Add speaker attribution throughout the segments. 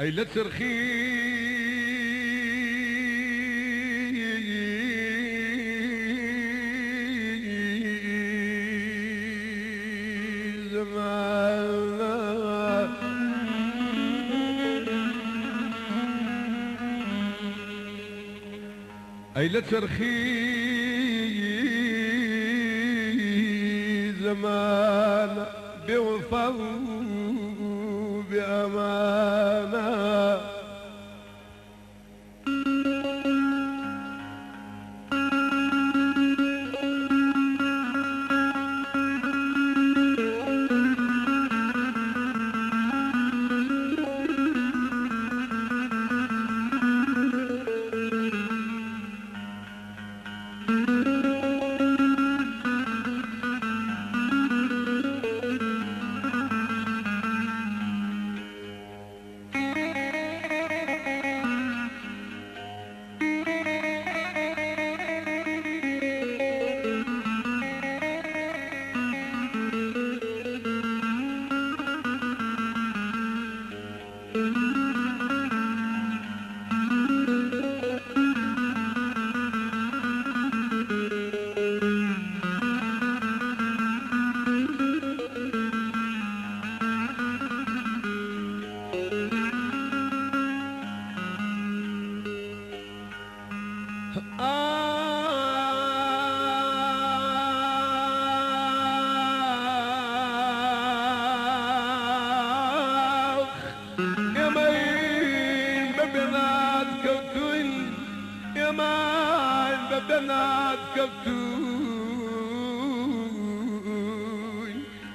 Speaker 1: ئەی لە چرخی أي لترخي زمان بوفا بأمانة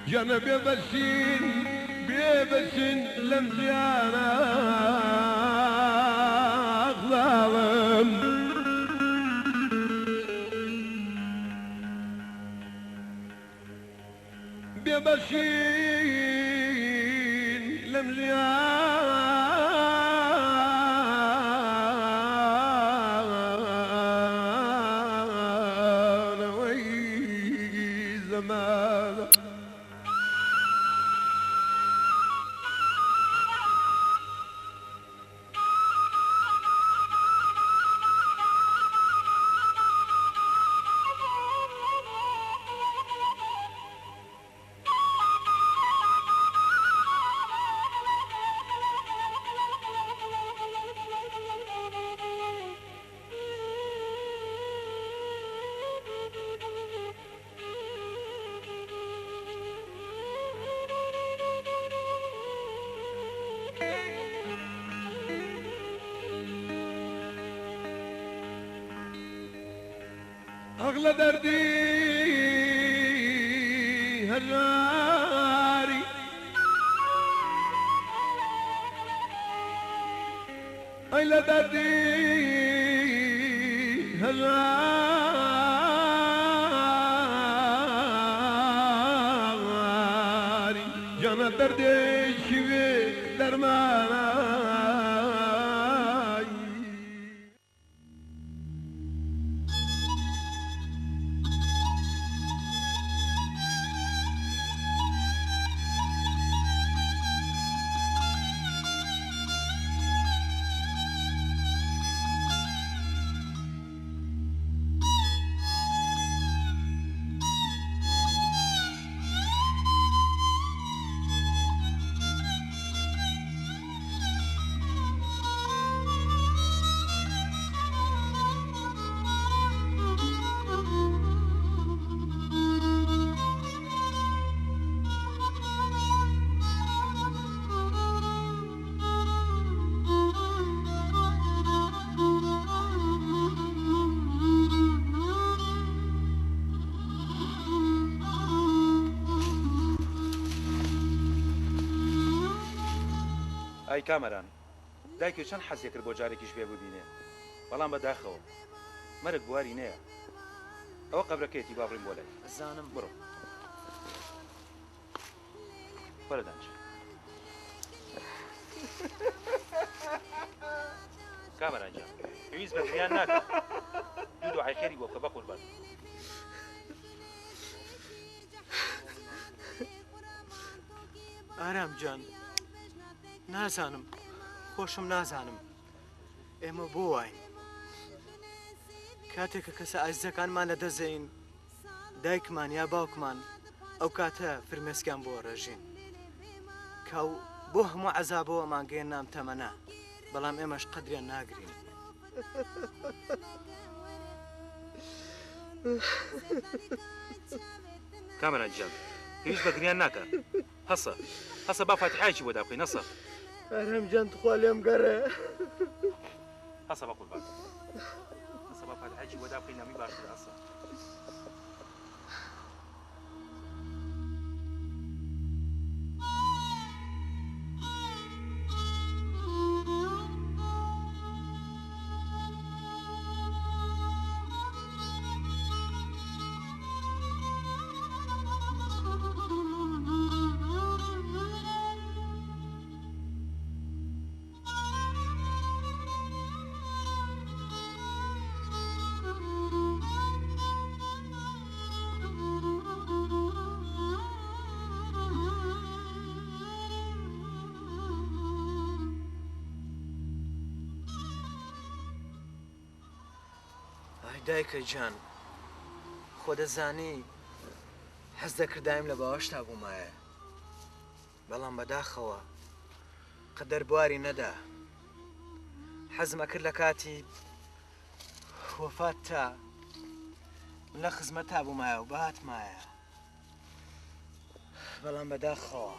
Speaker 1: جانا بيبسين لمزيانا ظالم بيبسين لمزيانا وي زمان أغلى دردي هجاري أغلى دردي هجاري جانا دردي شوي درمانا
Speaker 2: ئای کامەران دایکێ چەند حەزێ کرد بۆ جارێکیش پێ ببینێ بەڵام بەداخەوە مەرگ بواری نەیە ئەوە قەبرەکەیەتی با بڕین بۆ لای
Speaker 3: زانم
Speaker 2: بڕۆ وەرە دانچ کامەران جان پێویست بە دڵیان ناکات دوو دوعای خێری بۆ بکە بە قوربان
Speaker 3: ئارام جان نازانم خۆشم نازانم ئێمە بۆ واین کاتێککە کەسە ئازیزەکانمان لە دەزەین دایکمان یا باوکمان ئەو کاتە فرمێسکیان بۆ ڕێژین کاو بۆ هەموو عەزابەوە ماگەیە نام تەمەنە بەڵام ئێمەش قەدریان ناگرین
Speaker 2: کامەران گیان هیچ بەگریان ناکە هەسە با فاتحایکی بۆ دابخەی نەسە
Speaker 3: ئارەمجان توخوا لێم گەڕێ
Speaker 2: هەسە بە قوربان هەسە با فاتحایکی بۆ دابخەی نامی باشتر هەسە
Speaker 3: دایکە جان خۆ دەزانی حەز دەکردایم لە باوەشتا بوومایە بەڵام بەداخەوە قەدەر بواری نەدا حەزمە کرد لە کاتی وەفات تا من لە خزمەتا بوومایە و باتمایە بەڵام بەداخەوە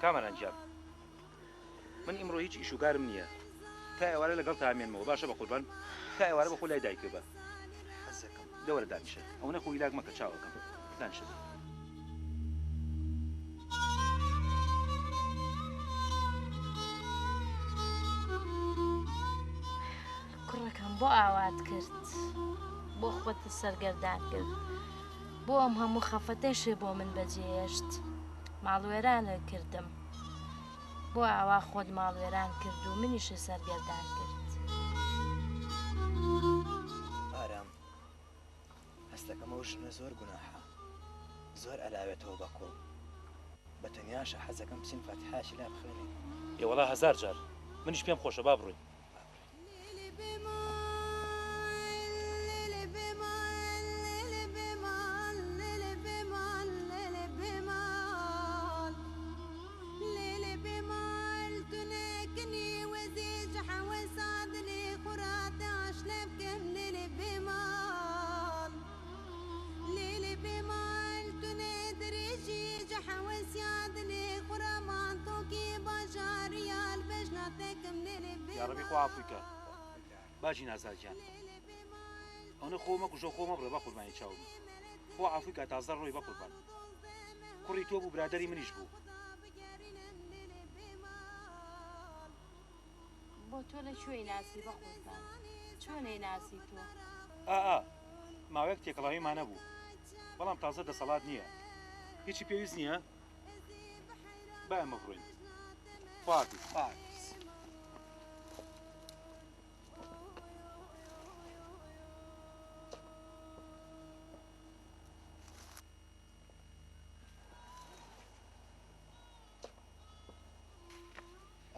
Speaker 2: کامەران گیان من ئیمڕۆ هیچ ئیشوگارم نییە تا ئێوارە لەگەڵ تامێنمەوە باشە بە قوربان تا ئێوارە بە خۆ لای دایکێ بە
Speaker 3: حەزەکەم
Speaker 2: دەوەرە دانیشە ئەو نەخۆی لاک مەکە چاوەکەم دانیشە
Speaker 4: کوڕەکەم بۆ ئاوات کرد بۆ خۆت سەرگەردان کرد بۆ ئەم هەموو خەفەتەشێ بۆ من بەجێهێشت ماڵوێرانە کردم بۆ ئاوا خۆت ماڵوێران کرد و منیشە سەرگەردان کرد
Speaker 3: ئارام هەستەکەمە ژنە زۆر گوناحە زۆر ئەلاوێتەوە بە کوڵ بە تەنیاشە حەزەکەم بچین فاتحاشی لا بخوێنین
Speaker 2: ێوەڵا هەزار جار منیش پێم خۆشە با بڕۆین یاڕەبی خوا عەفویکە باجی نازاجیان ئەوە خۆمە کوژە خۆمە بڕێ بە قوربانی چاوم خوا عەفویکە تازە ڕۆی بە قوربان کوڕی تۆ بوو برادەری منیش بوو
Speaker 4: بۆ تۆ لەکوێی ناسی بە قوربان چۆنەی ناسی تۆ
Speaker 2: ماوەیەک تێکەڵاویمان نەبوو بەڵام تازە دەسەڵات نییە هیچی پێویست نییە با ئەمە بڕۆین خواحافیز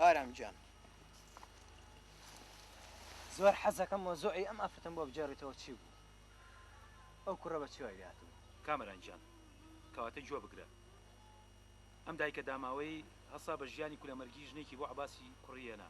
Speaker 3: ئارام جان زۆر حەزەکەم مۆزوعی ئەم ئافرەتم بۆ بجێڕیتەوە چی بوو ئەو کوڕە بە چیوای هاتوو
Speaker 2: کامەران گیان کەواتە گوێ بگرە ئەم دایکە داماوەی هەسا بە ژیانی کولەمەرگی ژنێکی بۆ عەباسی کوڕیێنا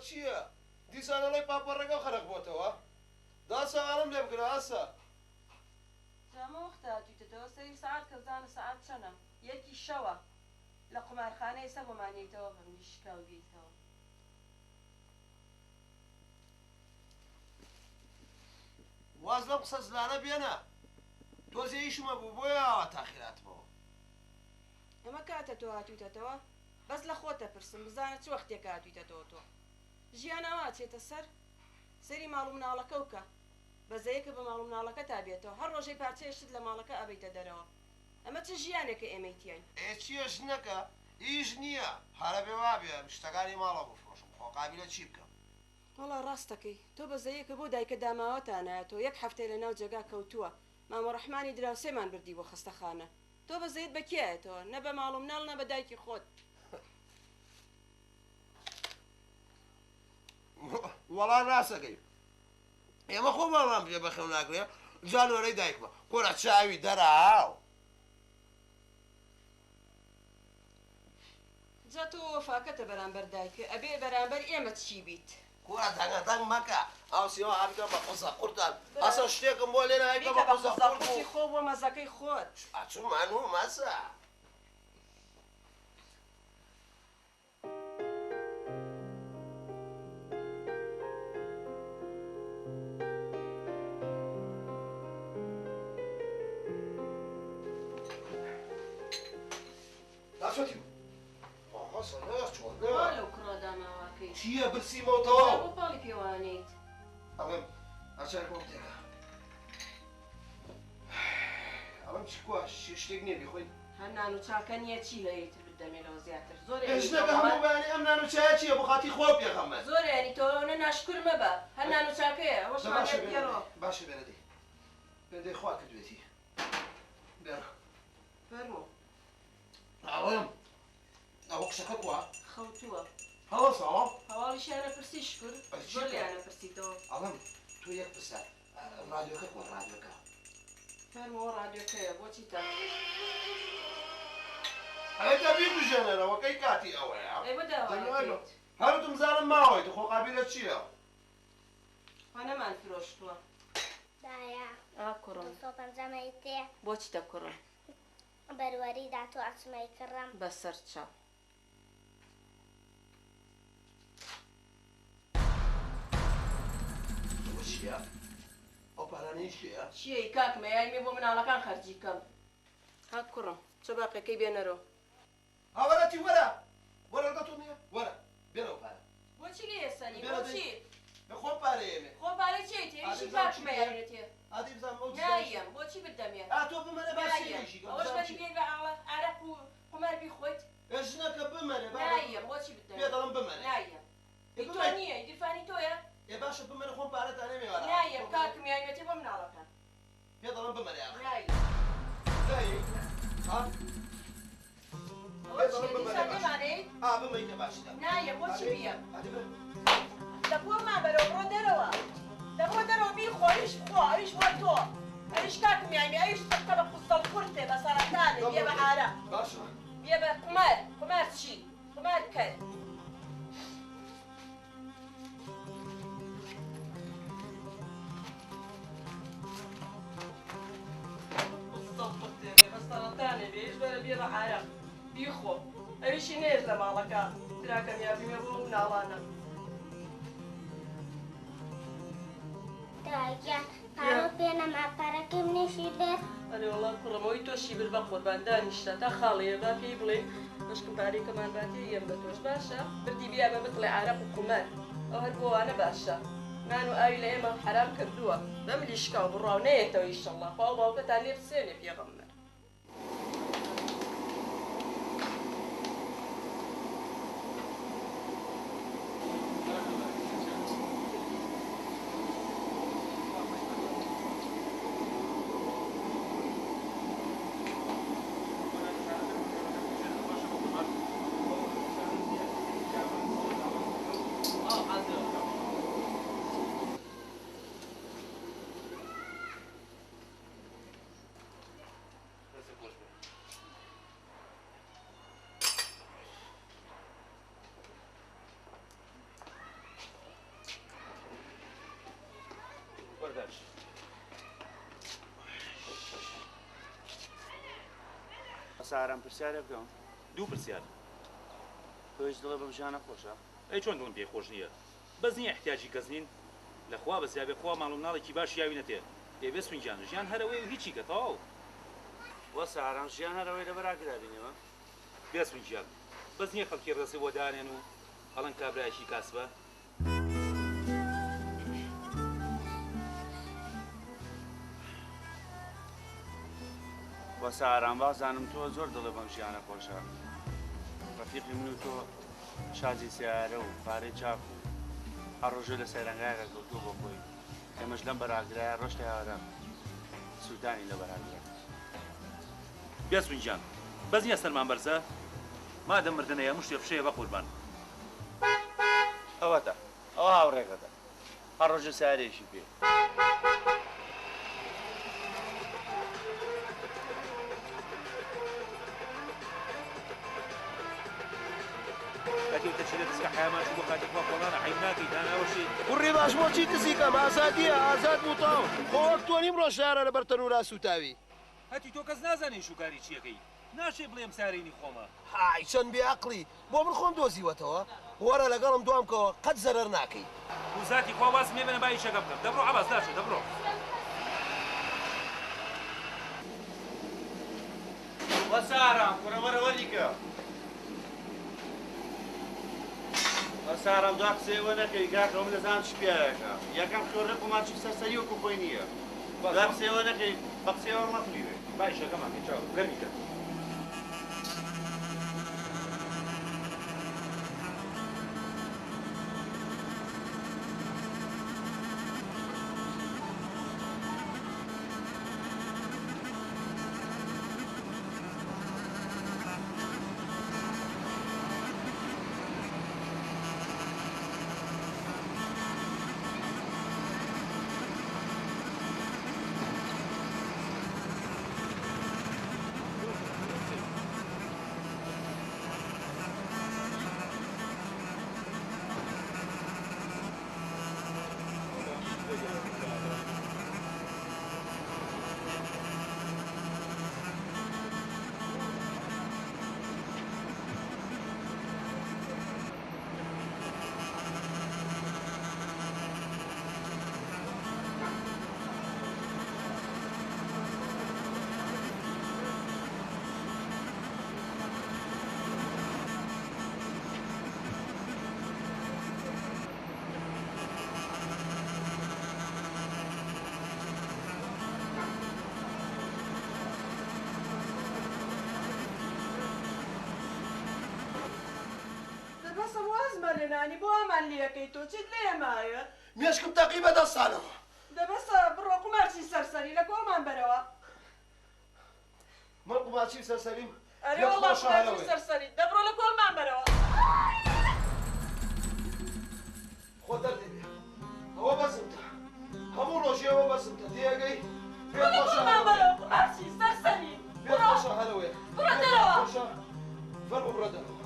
Speaker 5: چییە؟ دیسانەڵی پاپەڕێگە خەرق بۆتەوە؟ داسە ئاڵم لێ بگرە ئاسە.
Speaker 6: جامە وەختا هاتوویتەوە سەری سەعات کەوتانە سەعات چەنە؟ یەکی شەوە لە قومارخانەی سە بۆمانێتەوە بەمنی شکاو بیتەوە.
Speaker 5: واز لەم قسە زلانە بێنە. تۆزێ ئیشمە بوو بۆیە ئاوا تاخیراتمەوە.
Speaker 6: ئەمە کاتە تۆ هاتوویتەوە بەس لە خۆتە پرسم بزانە چ وەختێک هاتوویتەوە تۆ. ژیان ئەوا چێتە سەر سەری ماڵ و مناڵەکە وکە. بەزەیەکە بە ماڵ و مناڵەکە تا بێتەوە هەر ڕۆژەی پارچەیەشت لە ماڵەکە ئەبەیتە دەرەوە. ئەمە چه ژیانێکە ئێمەی تیاین؟
Speaker 5: چیەش نەکە ئیش نییە هەرە بێ وابێ شتەکانی ماڵە بفرۆشم خۆقابلە چی بکەم؟
Speaker 6: وەڵا ڕاستەکەی تۆ بەزەیەکە بۆ دایکە داماوەتانایەتەوە یەک هەفتەی لە ناو جێگا کەوتووە مامە ڕەحمانی دراوسێمان بردی بۆ خستەخانە. تۆ بەزەیت بەکیایەتەوە نە بە ماڵ و مناڵ نە بە دایکی خۆت.
Speaker 5: وەڵا ڕاستەکەی ئێمە خۆماڵان بێ بەخێو ناگرێ جانۆرەی دایکمە کۆرە چاوی دەراو.
Speaker 6: جا تۆ وەفاکەتە بەرامبەر دایکە ئەبێ بەرامبەر ئێمە چی بیت؟
Speaker 5: کۆرە دەنگەدەنگ مەکە ئاوسیەوە هەبکە بە قسە قورتان ئەسە شتێکم بۆ لێ نایکە بە قسە قورتی
Speaker 6: خۆ بۆ مەزەکەی خۆت.
Speaker 5: ئاچوومان و مەسە. چییە برسیمەوەتەوە؟
Speaker 6: بۆ پاڵی پێوانیت.
Speaker 5: ئەڵێم ئاچارکۆم تێکە. ئەڵەم چی کووە شتێک نییە بیخۆین؟
Speaker 6: هەر نان و چاکە نییە چی لەیتر بدەمێنەوە زیاتر زۆر
Speaker 5: ژنەکە هەموو بەیانی ئەم نان و چایە چییە بۆ خاتی خۆ پێغەمبەر؟
Speaker 6: زۆر ینی تۆ ئەوە ناشکر مەبە هەر نان و چاکەیە ئەوەشمان پێڕۆ.
Speaker 5: باشە بێنەدەی بێندەی خوا کردوێتی بێنە
Speaker 6: فەرموو
Speaker 5: ئەڵێم ئەوە قشەکە کووە؟
Speaker 6: خەوتووە
Speaker 5: هەڵە ساڵام
Speaker 6: هەواڵیشیانە پرسی شکر زۆر لیانە پرسیتەوە.
Speaker 5: ئەڵێم تۆ یەک پرسە ڕادیۆکە کووە ڕادیۆکە؟
Speaker 6: فەرمووە ڕادیۆکەیە بۆچی تا
Speaker 5: ئەێتە بیبژێنەرەوە کەی کاتی ئەوەیە
Speaker 6: ئەی بەداوایت
Speaker 5: هەرتم زانم ماوەیت خۆقابلە چییە؟
Speaker 6: خوا نەمان فرۆشتووە.
Speaker 7: دایە
Speaker 6: کوڕم
Speaker 7: 250 تێ
Speaker 6: بۆچی تە کوڕم
Speaker 7: بەروەریدا تۆ ئەچمەی کڕم
Speaker 6: بەسەر چاو.
Speaker 5: چییە؟ ئەو پارانەی چییە؟
Speaker 6: چیەی کاکمە یایمێ بۆ مناڵەکان خەرجی کەم. ها کوڕم چ باقیەکەی بێنەرەوە.
Speaker 5: هاوەرەتی وەرە وەرە دەتۆ نییە وەرە بێنەوە پارە.
Speaker 6: بۆچی لێ ئێسەنی بۆچی؟
Speaker 5: بە خۆم پارەیەمێ.
Speaker 6: خۆ پارەی چێتی هیچی کاکمە یاوێتێ.
Speaker 5: ئادی بزانم ئەو
Speaker 6: نایم بۆچی بدەمێ؟
Speaker 5: تۆ بمەرە باشیشی
Speaker 6: ئەوەش بەری بێ بە عەرەق و قومەر بیخۆیت.
Speaker 5: ژنەکە بمەرە
Speaker 6: نایم بۆچی بدەمێ؟
Speaker 5: پێدەڵم بمەرە.
Speaker 6: نایم تۆ نییە گیرفانی تۆیە؟
Speaker 5: باشە بمەرە خۆم پارەتان نەمێ وەرە.
Speaker 6: نایم کاکم یایمێتی بۆ مناڵەکان.
Speaker 5: پێدەڵم بمەرە.
Speaker 6: نایم
Speaker 5: ها؟
Speaker 6: دەمانێت؟
Speaker 5: بمەیتە باشە.
Speaker 6: نایم بۆچی بیەم؟
Speaker 8: دەبۆمان بەرەو ڕۆ دەرەوە دەبۆ دەرەوە بیخۆ ئەویش بخۆ ئەویش بۆ تۆ ئەویش کاکم یایمێ ئەویش تەقە بە قوستەڵ قورتێ بە سەرەتانێ بێ بە عارە
Speaker 5: باشە
Speaker 6: بێ بە قومار چی؟ قومار کرد. قوستەڵ قورتێ بێ بە سەرەتانێ بێش بەرە بێ بە عارە بیخۆ ئەویشی نێژ لە ماڵەکە تراکەم یابیمێ بۆ مناڵانە.
Speaker 7: دایگە پارۆ پێنەما پارەکەم نێشی بێت
Speaker 6: ئەرێ وەڵام کوڕەمەوەی تۆشی بر بە قوربان دانیشتە تا خاڵەیە با پێی بڵێ بەشکم پارێکەمان باتێ یەم بە تۆش باشە بردی بیا بە بڵێ عارەق و قومەر ئەو هەر بۆوانە باشە نان و ئاوی لە ئێمە حرام کردووە بەم لیشکا و بڕاو نەیەتەوە ئیشەڵڵا خوا باوکەتان لێ بسێنێ پێغەمبەر.
Speaker 9: ساران پرسیارە بکەم
Speaker 2: دوو پرسیار
Speaker 9: تۆش دڵە بەم ژیانە خۆشە
Speaker 2: ئەی چۆن دڵم پێ خۆش نییە بەس نییە احتیاجی کەس نین لەخوا بەزیابێ خوا ماڵ و مناڵێکی باش یاوی نەتێ دەبێت سوینجان ژیان هەرەوەی و هیچی کە تەواو
Speaker 9: وە ساران ژیان هەرەوەی لەبەر ئاگرابینەوە
Speaker 2: بێ سوینجیان بەس نییە خەڵکی ڕێسی بۆ دانێن و هەڵەن کابرایەکی کاسبە
Speaker 9: وە ساران بازانم تۆ زۆر دڵە بەم ژیانە خۆشە ڕەفیقی من و تۆ شازی سیارە و پارەی چاپ و هەر ڕۆژێ لە سەیرەنگایەکە کەوتووە بۆ خۆی ئێمەش لەم بەراگرایە ڕۆژتە یاوەرە سوودانی لە بەراگرە
Speaker 2: بێ سوینجان بەس نییە سەرمان بەرزە مادەم مردنەیە مشتێ فشەیە بە قوربان
Speaker 9: ئەوەتە ئەوە هاوڕێکەکە هەر ڕۆژە سارێکی پێ
Speaker 2: کاتێ تەچێت دەستکە حیاماش بۆ کاتی خوا کۆڵانە حیم ناکەی داناوەشی
Speaker 5: کوڕی باش بۆچی دزی کەم ئازادیە ئازاد بوو تاو خۆوەک تۆ نیم ڕۆژارە لەبەر تەنورا سوتاوی
Speaker 2: هەتی تۆ کەس نازانێ شوکاری چیەکەی ناشێ بڵێم سارێنی خۆمە
Speaker 5: های چەند بێعەقڵی بۆ من خۆم دۆزیوەتەوە وەرە لەگەڵم دوامکەوە قەت زەرەر ناکەی
Speaker 2: وزاتی خوا واز مێ بنە بای شەکە بکەم دەبڕۆ عەباس داشە دەبڕۆ
Speaker 9: وە ساران کوڕە وەرە وەریکە وە ساران دوا قسەیەوە نەکەی کاکە من دەزانم چ پیاوێکە یەکەم خۆڕێ قوماچی سەرسەری وەکو خۆی نییە دوا قسەیەوە نەکەی بە قسەیەوە مەخلیوێ
Speaker 2: بای شەکەمان کە چاو گەرمیکە
Speaker 8: دەبەسە وازمە لێنانی بۆ ئەمان لێەکەی تۆ چیت لێمایە
Speaker 5: مێشکم تەقی بەدەستانەوە
Speaker 8: دەبەسە بڕۆ قومارچی سەرسەری لە کۆڵمان بەرەوە
Speaker 5: من قوماچی سەرسەریم
Speaker 8: ئەرێ وەڵا قومارچی سەرسەری دەبڕۆ لە کۆڵمان بەرەوە
Speaker 5: خۆ دەردێبێ ئەوە بەسمتە هەموو ڕۆژێەوە بەسمتە تێگەی
Speaker 8: بڕۆ لە کۆڵمان بەرەوە قومارچی سەرسەری
Speaker 5: پێت خۆشە هەلەوەیە
Speaker 8: بڕۆ دەرەوە
Speaker 5: فەرموو بڕۆ دەرەوە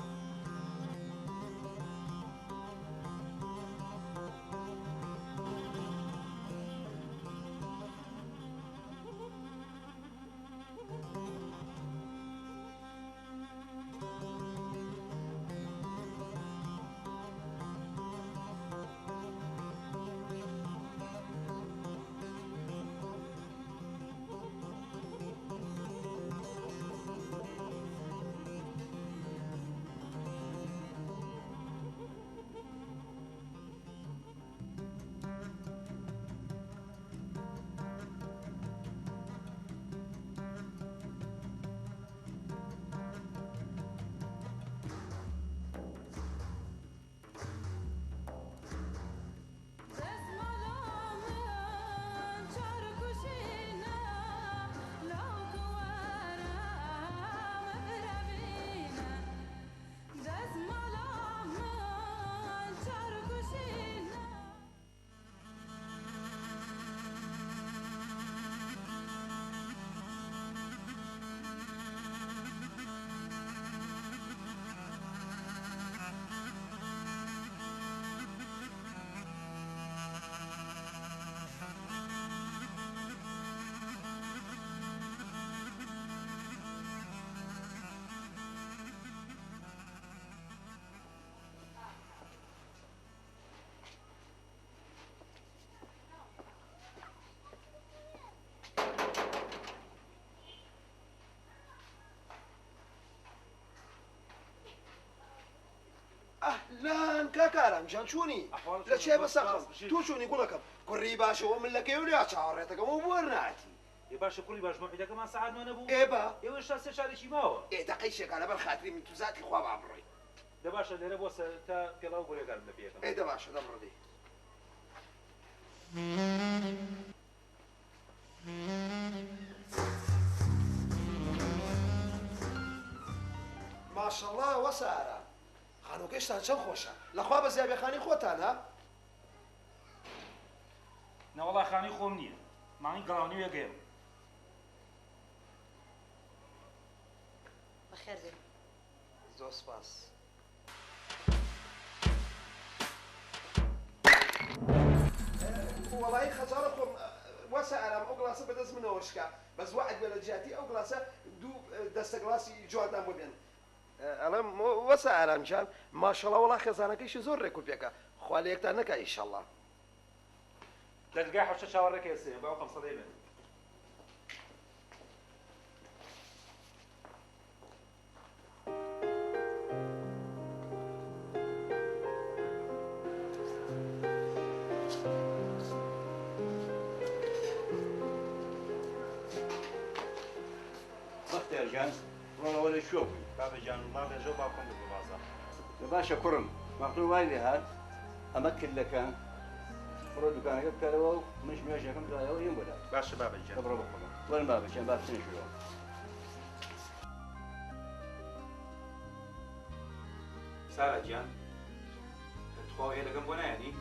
Speaker 5: کاکارم جان چوونی لە چێ بەسەقم تو چوونی گوڵەکەم کوڕی باشەوە من لەکەی و لیا چاوەڕێتەکەم و بوەرناتی
Speaker 2: ێ باشە کوڕی باش مۆحیدەکەمان سەعاتمان نەبوو
Speaker 5: ئێبە
Speaker 2: ئێوەشتا سێ شارێکی ماوە
Speaker 5: دەقەی شێکە لەبەر خاتری من تو زاتی خوا با بڕۆی
Speaker 2: دە باشە لێرە بۆ تا پێڵاو گۆرێگارم لە پێەکەم
Speaker 5: ئێدە باشە دەمڕدی ماشەڵڵا وەسارە خانووکەشتان چەند خۆشە لەخوا بە زیابێخانی خۆتانە
Speaker 2: نەوەڵا خانی خۆم نییە ماڵی گەڵاونی وێگەیم
Speaker 8: بەخێر بێ
Speaker 5: زۆر سپاس وەڵی خەجاڵە خۆم وەسە ئارام ئەو گڵاسە بەدەست منەوەشکا بەس وعد بە لە جیاتی ئەو گڵاسە دوو دەستە گڵاسی جوادان بۆ بێن ئەڵێم وەسە ئارامجان ماشەڵە وەڵا خێزانەکەیشی زۆر ڕێک و پێکە خوا لە یەکتان نەکە ئیشەڵڵا
Speaker 2: لە دگای حەوشە چاوەڕێکی سێ باو قەمسەڵێ بێن
Speaker 9: بەختیارجان ڕۆڵەوە لە شوێ بووی بابەجان و ماڵ لەژەو باوکەم بە بازە باشە کوڕم مەخلوو وای لێ هات ئەمە کردەکە بڕۆ دوکانەکە بکەرەوە و منش نوێژەکەم درایەوە هێم بۆدا
Speaker 2: باشە بابەجان
Speaker 9: بڕۆ بخۆڵە وەرن بابەجان با بچنە ژوورەوە
Speaker 2: سارا گیان تخوا هێلەکەم بۆ نایەنی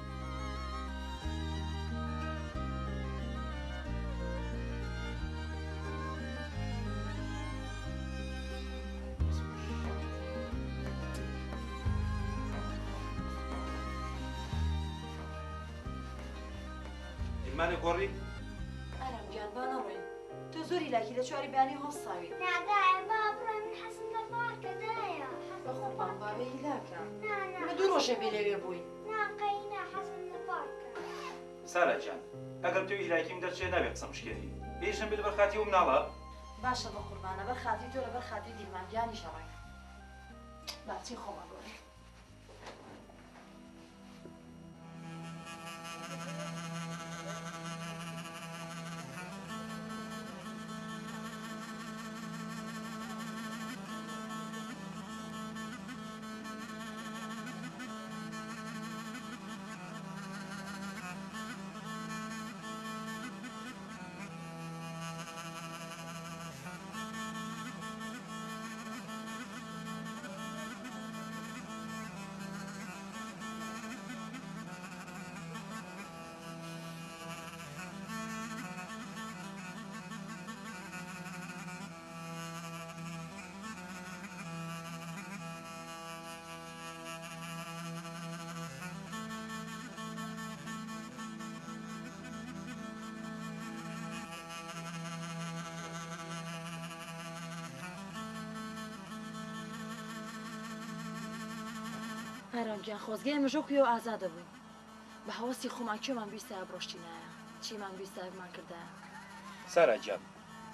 Speaker 2: ئیمانە گۆڕی
Speaker 8: ئارامگیان با نەڕۆین تۆ زۆری لاکی لە چواری بیانی هەڵساوی
Speaker 7: نادایە با بڕۆ من حەسم لە پارکە دایە
Speaker 8: بەخۆپان بابێ هیلاکە
Speaker 7: نانا
Speaker 8: من دوو ڕۆژە بێ لەوێ بووی
Speaker 7: ناقەینا حەسم لە پارکە
Speaker 2: سارا گیان ئەگەر تۆ هیلاکیم دەرچێ نابێت قسە مشکێنی بێژم بێ لەبەر خاتی و مناڵە
Speaker 8: باشە بە قوربانە بەر خاتری تۆ لەبەر خاتری دیلمانگیانی شەڕێ باچی خۆمە گۆڕی ئارامگیان خۆزگای مژۆکوی و ئازادە بووین بە هەوەسی خۆمان کوێمان بیستایە بڕۆشتینایە چیمان بیستایەکمان کردایە
Speaker 2: سارا گیان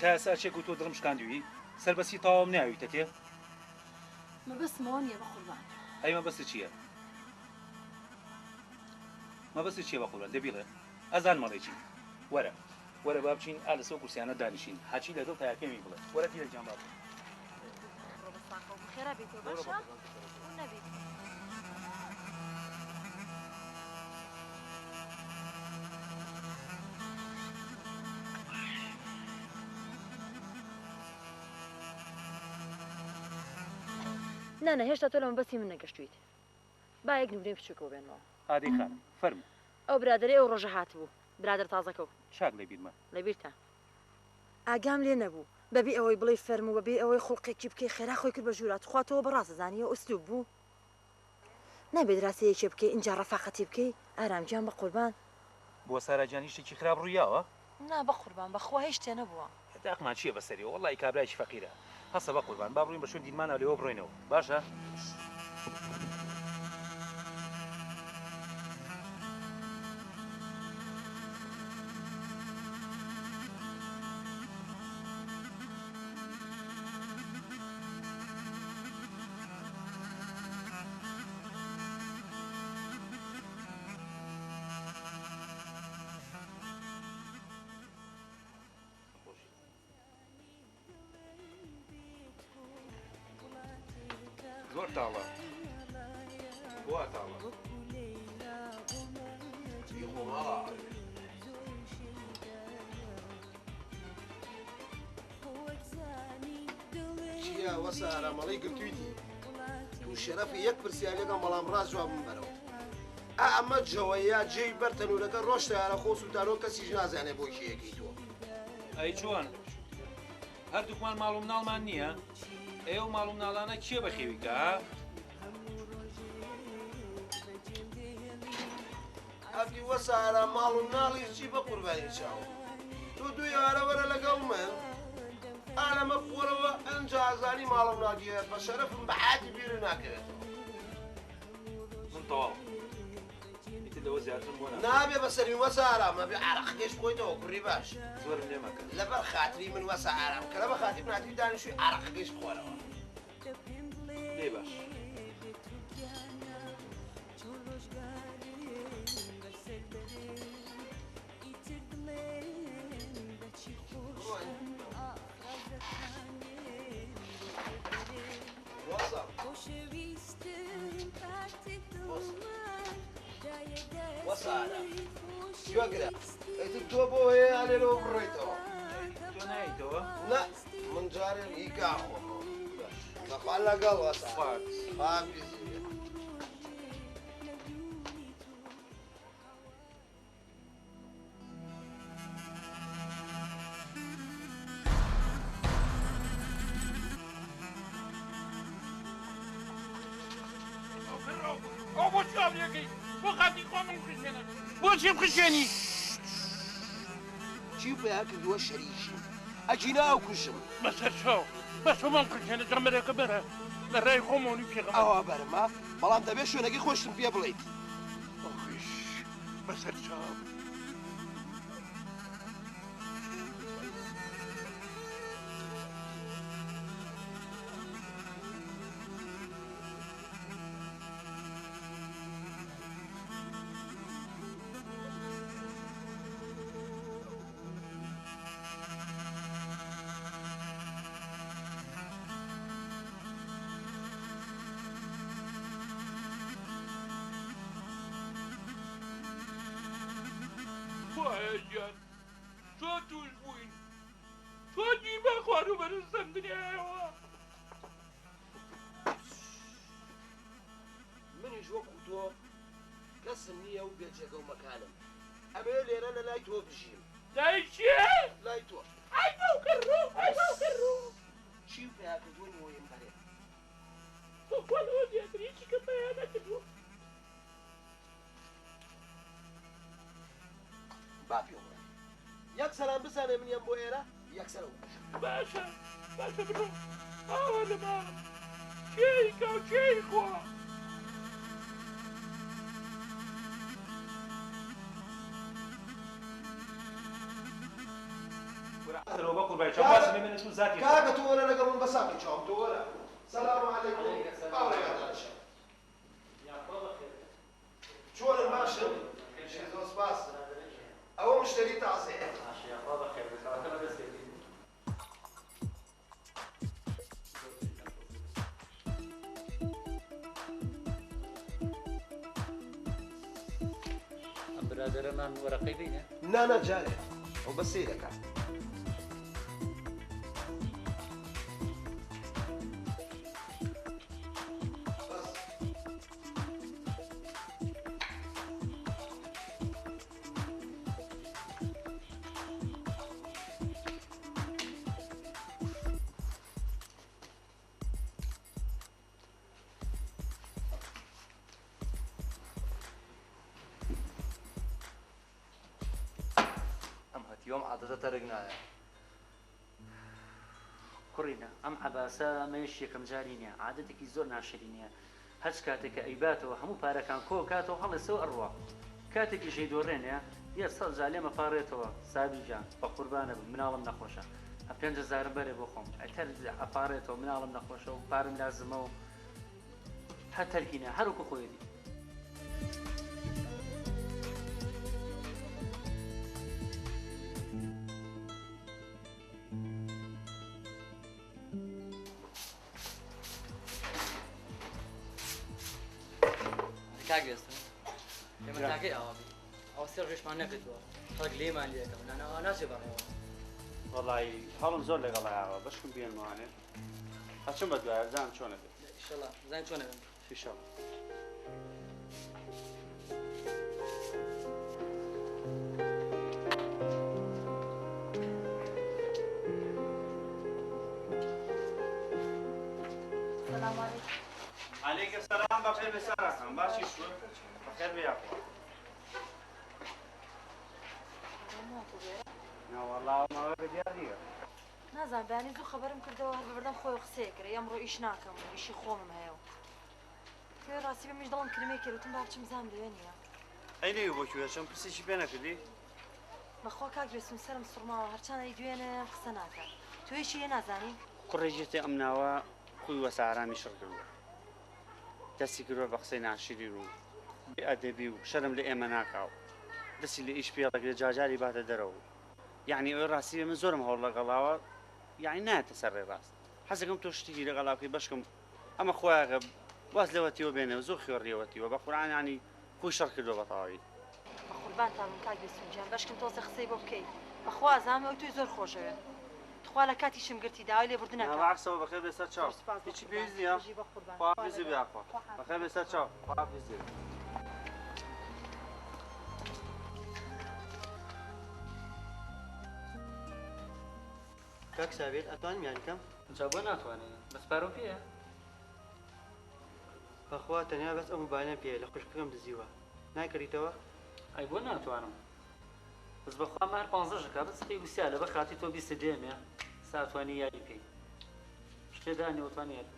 Speaker 2: تا ئێستا چێک و تۆ دڵم شکاندووی سەربەسی تەواوم ناویتە تێ
Speaker 8: مەبەستمەوە نییە بە قوربان
Speaker 2: ئەی مەبەست چییە مەبەست چییە بە قوربان دەبیڵێ ئەزان مەڵێکی وەرە وەرە با بچین ئا لەسەر کورسیانە دانیشین حاچی لەگەڵ تایاکەمی بڵێ وەرە دیرە گیان با
Speaker 8: خێرا بێتەوە باشە نەبێت نانە هێشتا تۆ لەمە بەسی من نەگەشتویت با یەک نمرەی بچووکەوە بێنەوە
Speaker 2: ئادەی خانم فەرموو
Speaker 8: ئەو برادەرێ ئەو ڕۆژە هاتبوو برادر تازەکە و
Speaker 2: چاک لە بیرمە
Speaker 8: لەبیرتە ئاگام لێ نەبوو بەبێ ئەوەی بڵێ فەرم و بەبێ ئەوەی خوڵقێکی بکەی خێرا خۆی کرد بە ژوورات خواتەوە بەڕاستە زانیە ئوسلوب بوو نابێت ڕاستەیەکێ بکەی اینجا ڕەفاقەتی بکەی ئارامگیان بە قوربان
Speaker 2: بۆ ساراجان هیچێکی خراپ ڕوویاوە
Speaker 8: نا بە قوربان بەخوا هیچ شتێ نەبووە
Speaker 2: داقمان چییە بەسەریەوە وەڵی کابرایکی فەقیرە هەسە بە قوربان با بڕوین بە شوێن دیلمانە لێوە بڕۆینەوە باشە تاڵە وا تاڵە
Speaker 5: چییە وەسە ئارامەڵی گرتوویتی تو شەرەفی یەک پرسیار لەگەڵ بەڵام ڕاست جوابم بەرەوە ئەمە جەوەیە جێی بەر تەنورەکە ڕۆشتە یارە خۆ سوتارۆ کەسیش نازانێ بۆ کێیەکەی تۆ
Speaker 2: ئەی چۆن هەردووکمان ماڵ و مناڵمان نییە ئێوە ماڵ و مناڵانە کێ بەخێویکە
Speaker 5: ئەفی وەسە ئارام ماڵ و مناڵی چی بە قوربانی چاوە تۆ دوی ئارە وەرە لەگەڵ من ئالەمە بخۆرەوە ئەنجا ئازانی ماڵ و مناڵیە بە شەرەفم بە عادی بیر ناکەوێتەوە
Speaker 2: من تەواو ئەوە زیاتر بۆ
Speaker 5: نابێ بەسەری وەسە ئارامە بێ عرەقەکەش بخۆیتەوە کوڕی باش
Speaker 2: زۆرم لێ مەکە
Speaker 5: لەبەر خاتری من وەسە ئارام کە لە بە خاتری ناتی دانیشتوی عرەقەکەش بخۆرەوە
Speaker 2: لێ باش
Speaker 5: وەسە ئارام گوێگرە ئەیتر تۆ بۆ هەیە ئالێرەوە بڕۆیتەوە
Speaker 2: تۆ نایتەوە
Speaker 5: نە من جارێن هیکا خۆمەوە بەخوا لەگەڵ وەسە خاپیزی
Speaker 10: ئەو بۆ چاویەکەی بۆ خاتی خۆمم خشێنە بۆچیم خشێنی
Speaker 5: چی پێیا کردووە شەریکی ئەجینا ئەو کوشم
Speaker 10: بەسەر چاو بەس من خشێنە جەمەرەکە بەرە لە ڕای خۆمەوەنی پێغەمبەر
Speaker 5: ئەوە بەرمە بەڵام دەبێت شوێنەکەی خۆشتم پێ بڵێیت
Speaker 10: ئۆخیش بەسەر چاو گیان تۆ توش بووین تۆ دیمە خوار و بەرزم دنیایەوە
Speaker 5: منیش وەکو تۆ کەسم نییە و بێجێگە و مەکانم ئەمێ لێرە لە لای تۆ بژیم
Speaker 10: لای چیە؟
Speaker 5: لای تۆ
Speaker 10: ئای باوکەڕۆ ئای باوکەڕۆ
Speaker 5: چی و پێیا کردووە نوۆیم بەرێ
Speaker 10: تۆ خۆلەوە زیاتریکی کە پەیان نەکردووە
Speaker 5: با پێ وڵێ یەک سەران بزانێ منیان بۆ ئێرە یەکسەرە
Speaker 10: باشە باشە بڕۆ ئاوە لە ماڵم چێی کە و چێی خۆ
Speaker 5: کاکە تۆ وەرە لەگەڵ من بەسامی چاوم تۆ وەرە سەلام عەلەیکوم باوەڕێگەدانشە چۆنن باشن زۆر سپاس ئەوە مشتری تازەیە
Speaker 11: ئەم برادەرەمان وەرەقەی بینە؟
Speaker 5: نانە جارێ ئەو بە سەیرەکە
Speaker 11: يوم عادة ترقناها كورينا أم عباسة ما يشي كم جارينيا عادتك زور ناشرينيا هش كاتك أيباتو همو باركان كو كاتو هلا سو أروى كاتك يشي دورينيا يرسل جالي مفاريتو سابي جان بقربانه من عالم نخوشة أبين جزائر بري بخوم أتر أفاريتو من عالم نخوشة وبارم لازمو حتى الكينا هروكو خويدي
Speaker 12: کاگوێستن ئێمە تاکەی ئاوابی ئەو سێ ڕێژمان نەکردووە خەڵک لێمان لێەکەم نانەوە ناچێ بەڕێوە
Speaker 9: وەڵی هەڵم زۆر لەگەڵایەوە بەشکم بێنوانێت هەچم بە دوایە زان چۆنە بێت
Speaker 12: ئینشەڵا زان چۆنە بن
Speaker 9: ئینشەڵا
Speaker 8: سلام علیکم.
Speaker 9: علیکم سلام بەخێر بێسەرەکەم باشی شوێ بەخێر بێ یاخوا ناوەڵاومەوە بەدیار نییە
Speaker 8: نازان بەیانی زوو خەبەرم کردەوە هەر بەبەردەم خۆی قسەیە کرد ئەمڕۆ ئیش ناکەم و ئیشی خۆمم هەیە و توێ ڕاستی بەمیش دڵم کرمەی کردوتم باچم زام لێ نییە
Speaker 9: ئەی نەوی بۆ کوێچەم پرسێکی پێ نەکردی
Speaker 8: بەخوا کاگوێستم سەرم سوڕماوە هەرچانەی دوێنێ قسە ناکات توێشی هێ نازانی
Speaker 9: کوڕێژێتی ئەم ناوە خۆی وەسە ئارامی شڕ کردووە دەستی کردووە بە قسەی ناشری و ئەدەبی و شەرم لە ئێمە ناکاو دەستی لە ئیش پێڵەکرێت جاجاری باتە دەرەوە یعنی ئەوی ڕاستی من زۆرم هەوڵ لەگەڵاوە یعنی نایەتە سەر ڕێڕاست حەزەکەم تۆ شتێکی لەگەڵا بکەی بەشکم ئەمە خۆیاگە واز لەوەتیەوە بێنێ زۆر خوێڕیەوەتیوە بە قورئان ینی خۆی شەڕ کردووە بە تەواوی
Speaker 8: بە قوربانتان کاگوێستم گیان بەشکم تۆزە قسەی بۆ بکەی بەخوا زانم ئەوی توی زۆر خۆشەوێ تخوا لە کاتیشم گرتی داوای لێبوردنەکە
Speaker 9: ناوەعکسەوە بەخێر بێسەر چاو هیچی پێویست نییە خواحافیزی بیاخوا بەخێر بێسەر چاو خواحافیزی
Speaker 3: کاک ساوێت ئەتوانم یانکەم
Speaker 12: جا بۆ ناتوانێت بەسپارۆ پێە
Speaker 3: بەخوا تەنیا بەس ئەو موبایلە پێ لە خوشکەکەم دزیوە نایکەریتەوە
Speaker 12: ئەی بۆ ناتوانم بەس بەخوا مار 15 ژەکە بەسقی وسیا لە بە خاتی تۆ 20 دێمێ ساتوانی یاری پێی شتێدا نێوتوانێت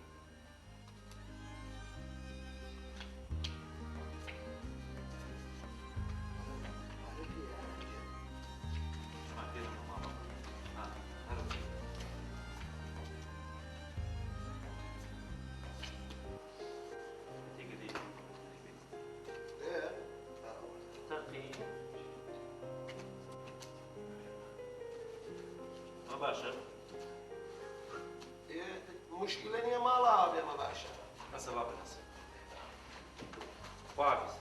Speaker 9: باشە
Speaker 5: مشکلە نییە ماڵاوە بێمە باشە
Speaker 9: بەسە با بنەسە خواحافیز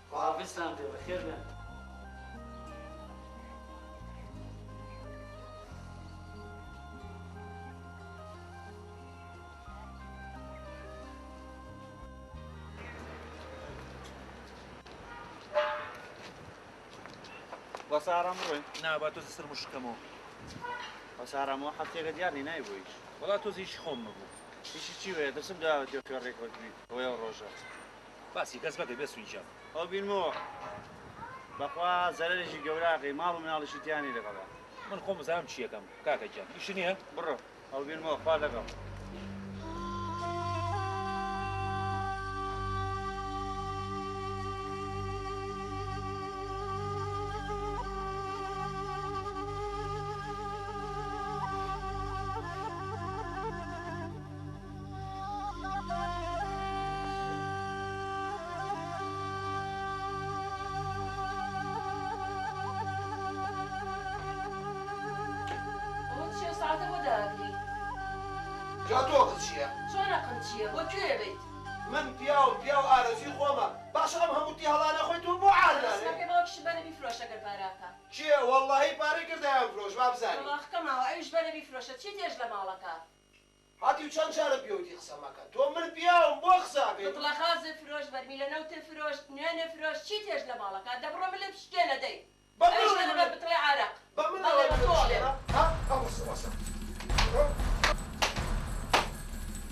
Speaker 12: خواحافیزتان بێ بەخێر بێن
Speaker 9: وەسە ئارام بڕۆین
Speaker 2: نابات تۆزی سەر مشکەمەوە
Speaker 9: وەسە ئارامەوە هەفتەیەکە دیارنی نای بۆ ئیش
Speaker 2: وەڵا تۆزی هیچی خۆم نەبوو
Speaker 9: هیچی چی وەیە دەسم داوە دێ خوێڕێک وەرگری ئەوەیە ڕۆژە
Speaker 2: باسی کەس مەکەی بێ سوینجان
Speaker 9: ئەو بینمەوە بەخوا زەرێکی گەوراقی ماڵ و مناڵیشی تیانی لەگەڵا
Speaker 2: من خۆم زانم چی یەکەم کاکە گیان ئیش نییە
Speaker 9: بڕۆ ئەو بینمەوە خوا لەگەڵ
Speaker 5: جا تۆ قچیە
Speaker 6: چۆنە قنچیە بۆ کوێ بیت
Speaker 5: من پیا و ئارەزوی خۆمە باشە ئەم هەمووتی هەڵانە خۆی تۆ بۆ عالانێ
Speaker 6: باوکیش بەرە بیفرۆشە گەر پاراکە
Speaker 5: چییە وەڵڵاهی پارەی کردایان فرۆش با بزانێ
Speaker 6: وڵاخکەماوە ئەویش بەرە بیفرۆشە چی تێژ لە ماڵەکە
Speaker 5: هاتی و چەند جارە پێوتی قسە مەکە تۆ من پیاوم بۆ قساکەی
Speaker 6: دڵەخازە فرۆش بەرمی لە نەوتە فرۆش نوێنێ فرۆش چی تێژ لە ماڵەکە دەبڕۆ من لێ پشتێنە دەی بتڵێ عارەق
Speaker 5: بە من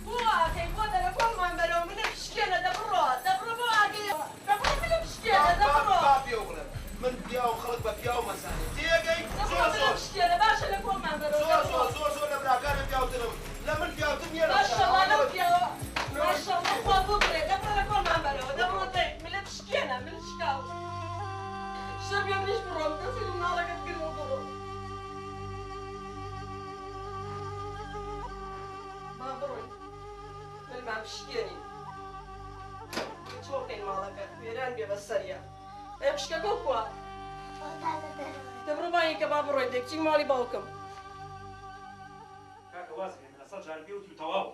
Speaker 6: بۆ ئاکەی بۆ دەرە کۆڵمان بەرەوە منە پشتێنە دەبڕۆ بۆ ئاگەی دەبڕۆ منە پشتێنە دەبڕۆ
Speaker 5: من پیا و خەڵک بە پیا و مەسانێ تێگەی
Speaker 6: پشتێنە باشە لە کۆڵمان بەرەوە
Speaker 5: زۆر لە براکانم پیاوترم لە من پیاوتر نییە
Speaker 6: ماشەڵڵا لەو پیاوە ماشەڵڵا خوا بۆ بڕێ دەبڕۆ لە کۆڵمان بەرەوە دەبڕۆ دەی من لە پشتێنە من شکاو شەبیە منیش بڕۆم کەسی مناڵەکەت کردەوە بڕۆ با بڕۆین من پشتێنین چۆکەین ماڵەکە وێران بێ بە سەریە ئێ پشکەکە کووە دەبڕۆ باین کە با بڕۆین دێکچین ماڵی باوکم
Speaker 2: کاکە وازێن لەسەر جاربێ وتی و تەواو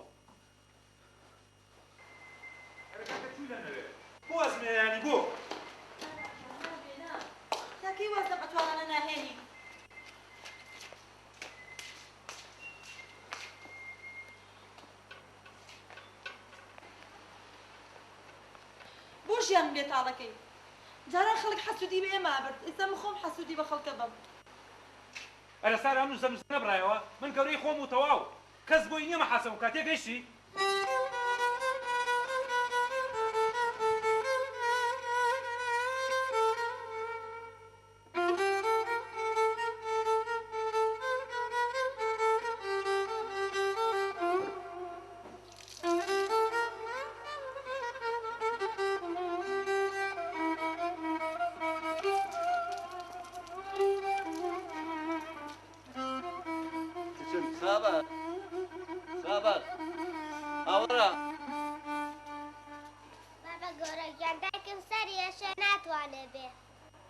Speaker 2: کاکە چوو لەنەوێ بۆ وازی ڕازمێنانی بۆ
Speaker 8: تاکەی وەزە بەتوانانە ناهێنی بۆ ژیان بێتاڵەکەی جاران خەڵک حەسوودی بە ئێمە برد ئێستا من خۆم حەسوودی بە خەڵکە بم
Speaker 2: ئەرە سارا هەم نووسە نەبڕایەوە من گەورەی خۆم و تەواو کەس بۆی نییە مەحاسەب کاتێک گەیشتی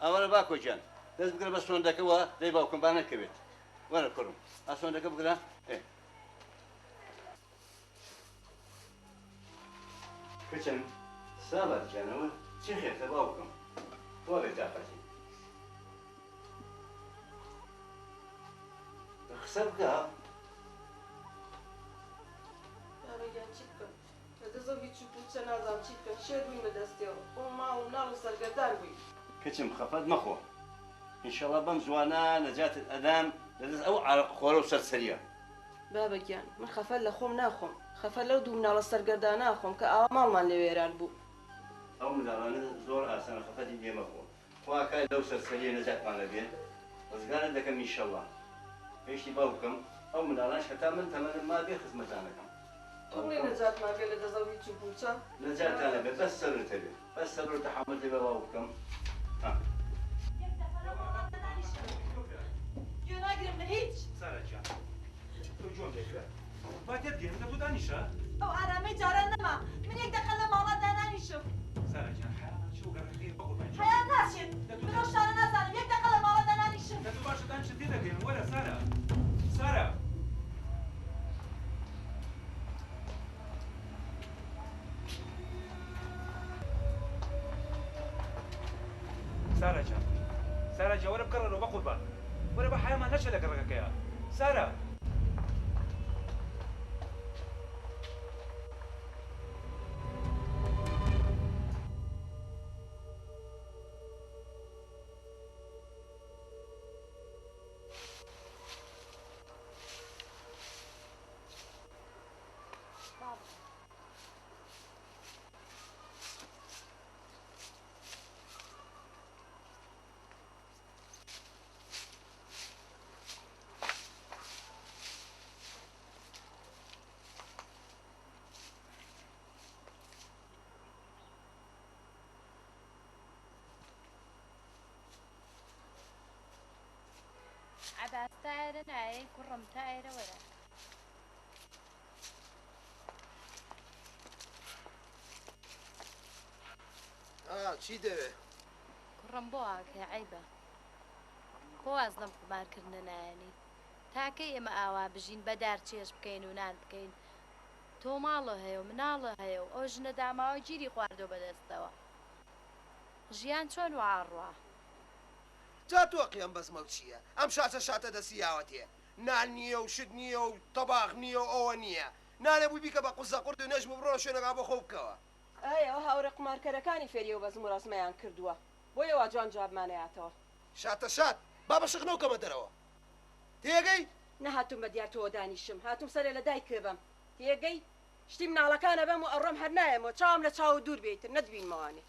Speaker 13: ئەوەرە باکۆجان دەست بگرە بە سۆندەکەەوە دەی باوکم با نەکەوێت وەرە کوڕم ئا سۆندەکە بگرە کچن سابەت جانەوە چی خێتە باوکم بۆ بێت تاقەتی قسە بکە
Speaker 6: یاڕێگیان چی بکەم لە دەزە هیچ و پوچە نازام چی بکەم شێر بووی بەدەستێەوە بۆ ماڵ و ناڵ و سەرگەردان بووی
Speaker 13: کچم خەفەت مەخۆ ئینشەڵا بەم زوانە نەجاتت ئەدام لەدەست ئەو عارەقخۆرە و سەرسەریە
Speaker 6: بابەگیان من خەفەت لە خۆم ناخۆم خەفەت لەو دوو مناڵە سەرگەردان ناخۆم کە ئاوا ماڵمان لە وێران بوو
Speaker 13: ئەو منداڵانە زۆر ئاسانە خەفەتی لێمەخۆ خواکای لەو سەرسەریە نەجاتمان لەبێت ڕزگارت دەکەم ئینشەڵا پێشتی باوکم ئەو منداڵانش هەتا من تەمەنم ما بێ خزمەتانەکەم
Speaker 6: تۆڵێ نەجاتمان بێ لە دەزە هیچ و پوچە
Speaker 13: نەجاتانە بێت بەس سەرتە بێت بەس سەبر و تەحەمل دێ بە باوکم
Speaker 8: ناگرم من هیچ
Speaker 2: سارا جان تۆ جۆم دەکرێت با تێت گەێن کە تۆ دانیشە
Speaker 8: ئەو ئارامەی جاران نەما من یەک دەقە لە ماڵە دانانیشم
Speaker 2: سارا جان حیانە چی و گەڕەکەی بە قوربان
Speaker 8: حیان ناچێت من ئەو شارە نازانم یەک دەقە لە ماڵە دانانیشم
Speaker 2: دە تۆ باشە دانیشە تێ دەگەێن وەرە سارا سارا سارا جان سارا جان وەرە بگەڕێنەوە بە قوربان وەرە بە حیامان نەچە لە گەڕەکەکەیە سارا
Speaker 4: عباس تایرە نایە کوڕم تایرە وەرە
Speaker 5: چی دەوێ
Speaker 4: کوڕم بۆ ئاکە عیبە بۆ واز لەم قمارکردنە نایەنی تاکەی ئێمە ئاوا بژین بەدار چێش بکەین و نان بکەین تۆ ماڵە هەیە و مناڵە هەیە و ئەو ژنە داماوە گیری خواردۆ بەدەستەوە ژیان چۆن وەڕوە
Speaker 5: جا تۆ قیام بەزمەڵ چییە؟ ئەم شاتە دەسییاوەتێ نان نییە و شت نییە و تەباغ نییە و ئەوە نییە نانەبووی بیکە بە قوزە قورد و نەژم بڕۆ شوێنەکە بۆ خۆ بکەوە
Speaker 6: ئەوە هاورە قمارکەرەکانی فێری و بەزم و ڕازمەیان کردووە بۆیەوە جوان جوابمانەیاتەوە
Speaker 5: شات با بە شقنەوە کەمە دەرەوە تێگەی
Speaker 6: نەهاتوم بە دیار تۆ دانیشم هاتوم سەرێ لە دایک بم تێگەی شتی مناڵەکانە بەم و ئەڕۆم هەر نایەمەوە چاوم لە چاو دوور بێتتر نەدبینمەوانێ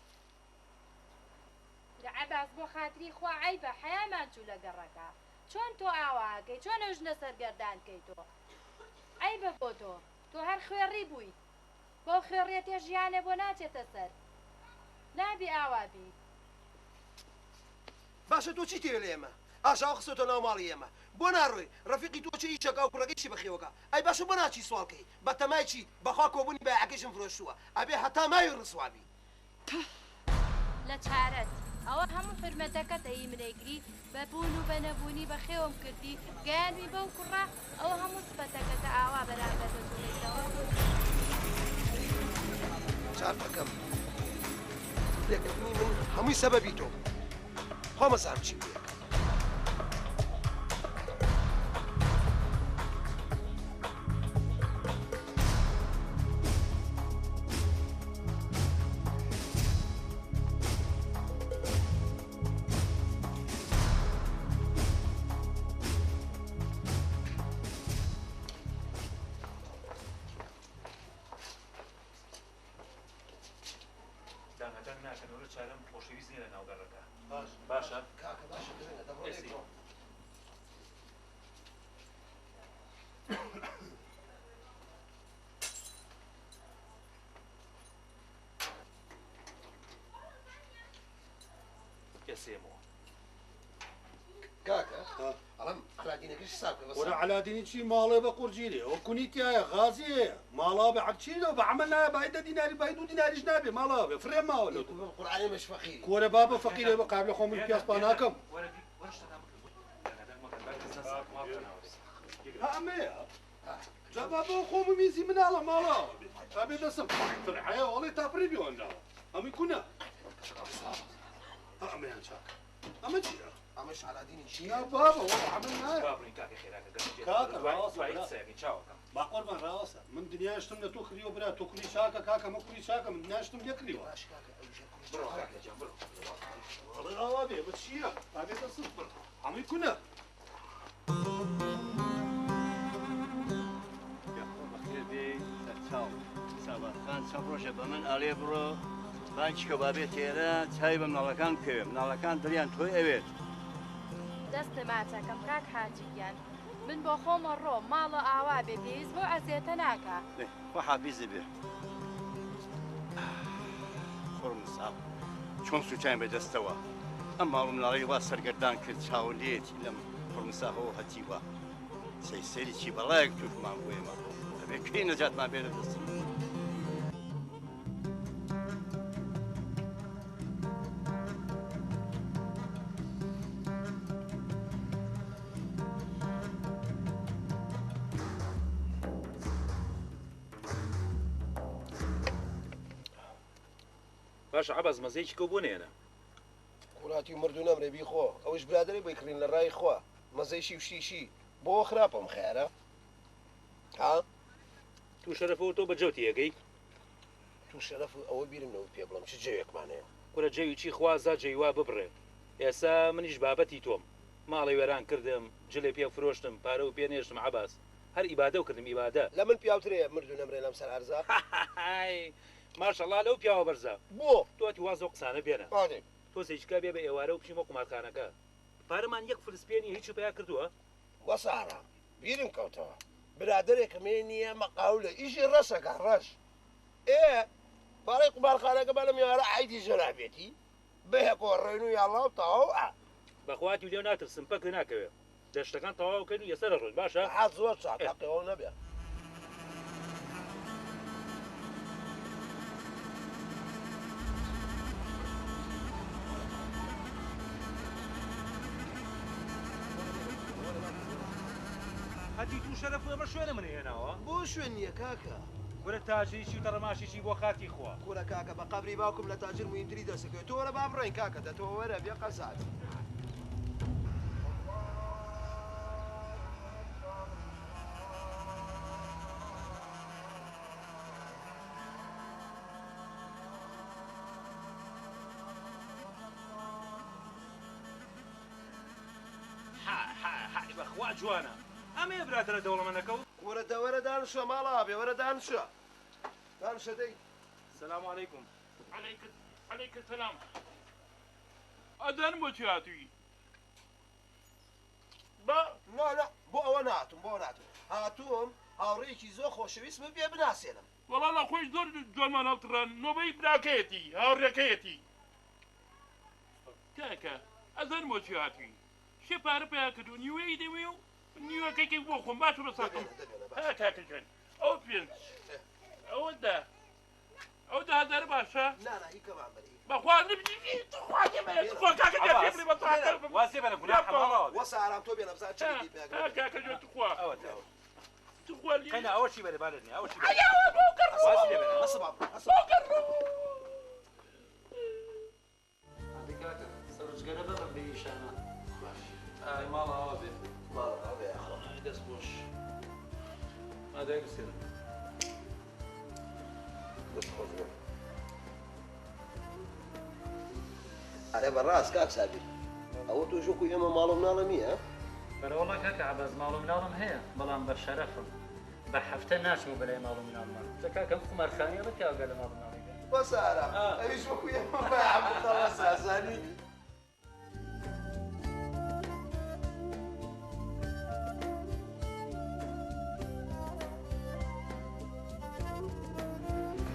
Speaker 4: عباس بۆ خاتری خوا عیبە حیامان چوو لە گەڕەکە چۆن تۆ ئاواکەی چۆن ئەو ژنە سەرگەردانکەی تۆ عیبە بۆ تۆ هەر خوێڕی بووی بۆ خوێڕێتێ ژیانێ بۆ ناچێتە سەر نابی ئاوابی
Speaker 5: باشە تۆ چی تێ لە ئێمە ئاشاو خسۆتە ناو ماڵی ئێمە بۆ ناڕۆی ڕەفیقی تۆ چی ئیشەکە و کوڕەکەیشی بەخێوەکە ئەی باشە بۆ ناچی سوالکەی بە تەمای چی بەخوا کۆبوونی بایعەکەیشم فرۆشتووە ئەبێ هەتا ماوی ڕسوابی
Speaker 4: لە چارەت ئەوە هەموو حرمەتەکەتە هی منەیگری بە بوون و بە نەبوونی بە خێوم کردی گەیانوی بەو کوڕە ئەوە هەموو سبەتەکەتە ئاوا بەرامبەر بەزوڵێتەوە
Speaker 5: چارپەکەم پێکردنی من هەمووی سەبەبی تۆ خۆ مەزانم چی بێ
Speaker 2: باشە
Speaker 5: کاکە باشە درێنە دەبڕێ تۆ
Speaker 2: کەسێمەوە
Speaker 5: کاکە ئەڵەم علادینەکەش ساکە
Speaker 14: وەرە علادینی چی ماڵێ بە قورجیرێ ئەو کونیتیایە غازیە ماڵا بە عەکچینەوە بە عەمە نایە بە 10 دیناری بە 2 دیناریش نابێ ماڵا بێ فرێ ماوە لە
Speaker 5: قورعانی مەش فەقیری
Speaker 14: کۆرە بابە فەقیرێ بە قابلە خۆ من پیاسپا ناکەم ئەمەیە جا بابە خۆم میزی مناڵە ماڵاوە بێ ئەبێ دەسم فرحەیە وەڵێ تاپڕی بێوەنداوە ئەمی کونە ئەمەیان چاکە ئەمە چیە
Speaker 5: ئەمەش علادینی چی
Speaker 14: یا بابە وەڵە عەمل نایە
Speaker 2: بابڕین کاکە خێراکە
Speaker 14: کاکە ڕاوەسە
Speaker 2: سەیەکی چاوەکەم
Speaker 14: با قوربان ڕاوەسە من دنیاشتم لە تۆ کریوە برا تۆ کوری چاکە کاکە مە کوری چاکە من دنیاشتم لێ کریوە
Speaker 2: بڕۆ کاکە جان بڕۆ
Speaker 14: وەڵێ ئاوا بێ بە چییە ئابێ دەسم بڕ ئەمی کونە
Speaker 13: سابخان چەند ڕۆژە بە من ئەڵێ بڕۆ بانکی کەبابێت تێرە چای بە مناڵەکان بکەوێ مناڵەکان دڵیان تۆی ئەوێت
Speaker 15: دەستە ماچەکەم کاک حاجیگیان من بۆ خۆمە ڕۆ ماڵە ئاوا بێ پێویست بۆ ئەزیێتە ناکە
Speaker 13: خۆ حافیزی بێ خۆڕ مساڵ چۆن سوچیان بەدەستەوە ئەم ماڵ مناڵی وا سەرگەردان کرد چاولێتی لەم خۆڕمساهەوە هەتیوە سەیسەری چی بەڵایەک توشمان بۆێمە ئەبێ کوێی نەجاتمان بێنە دەست
Speaker 2: باشە عەباس مەزەیەکی کەو بۆ نێنە
Speaker 5: کوڵاتی مردو نەمرێ بیخۆ ئەوش برادری بیکڕین لە ڕای خوا مەزەیشی و شیشی بۆ خراپەم خێرە ها
Speaker 2: تو شەرەفەوە تۆ بە جەوتی یەکەی
Speaker 5: تو شەرەف ئەوە بیرم نەوە پێ بڵم چ جەوێکمانەیە
Speaker 2: کورە جەوی خوازا جەیوا ببڕێ ئێستا منیش بابەتی تۆم ماڵی وێران کردم جلێ پێ فرۆشتم پارە و پێنێشتم عەباس هەر ئیبادە و کردم ئیبادە
Speaker 5: لە من پیاوترێ مردو نەمرێ لەم سەر ئەرزا
Speaker 2: ماشەڵڵا لەو پیاوە بەرزە
Speaker 5: بۆ
Speaker 2: تۆتی وازە قسانە بێنە تۆ سێچکا بێ بە ئێوارە و بچیمە قومارخانەکە پارەمان یەک فلسپێنی هیچ پیا کردووە
Speaker 5: وەسارە بیرم کەوتەوە برادێکمێ نییە مەقاو لە ئیشی ڕەسەکە ڕەش پارەی قومارخانەکە بە لە میوارە عیدی جەنابێتی بەهێکۆ ڕێن و یاڵاو تەواو
Speaker 2: بەخواتی لێو ناترسم پەکر ناکەوێت دەشتەکان تەواوکەن و یەسەر ڕۆژ باشە
Speaker 5: حەز زۆر چاقەوە نەبێ
Speaker 2: هەتی تو شەرەف ئەمە شوێنە من هێناوە
Speaker 5: بۆ شوێن نییە کاکە
Speaker 2: وەرە تاجریشی و تەڕەماشیشی بۆ خاتی خوا
Speaker 5: کوورە کاکە بە قەبری باوکم لە تاجر موینتری دەسەکەوێت تۆ وەرە با بڕێن کاکە دەتەوە وەرە بێ قەزات
Speaker 2: بەخوا جوانە ئەمێ براترە دەوڵەمەندەکە و
Speaker 5: وەرە دەوەرە دانشە ماڵا بێ وەرە دانشە دانشە دەی
Speaker 2: سلام علیکم
Speaker 10: علیکم سلام ئەدەن بۆ چی هاتووی
Speaker 5: نا بۆ ئەوە ناتم بۆ ناتم هاتووم هاوڕێکی زۆر خۆشەویستم بێ بناسێنم
Speaker 10: وەڵا لە خۆی زۆر جوانمان هەڵتڕان نۆبەی براکەیەتی هاوڕێکەیەتی کاکە ئەدەن بۆ چی هاتووی شێ پارە پیا کردو نیوەی دەوێ و نیوەکەی بۆ خۆم باش بەساکەم کاکە جوان ئەو پێنج ئەوەدا ئەودا هەزار باشە بەخواز
Speaker 5: وەسە ئارام تۆ بێنە بزان
Speaker 10: کاکە جوان تخوا
Speaker 2: خەینە ئەوەشی بەرێ بارێنێ ئەوەشی
Speaker 12: خۆزگەرە ببم بە ئیشانە
Speaker 2: ئای ماڵەوە بێ
Speaker 5: ماڵەوە بێ
Speaker 2: دەست بۆش مادایک سێرم
Speaker 5: دەست خۆش بێ ئەرێ بەڕاست کاک سابیر ئەوە تۆ ژۆکو ئێمە ماڵ و مناڵە نییە
Speaker 12: بەرەوەڵە کاکە عەباس ماڵ و مناڵم هەیە بەڵام بە شەرەفم بە هەفتە ناچمە بەلای ماڵ و مناڵمان جا کاکەم قومارخانەیە بەتیاگە لە ماڵ و مناڵی
Speaker 5: وەسە ئارام ئەویش وەکو ئێمە بە عەبدوڵڵا ساسانی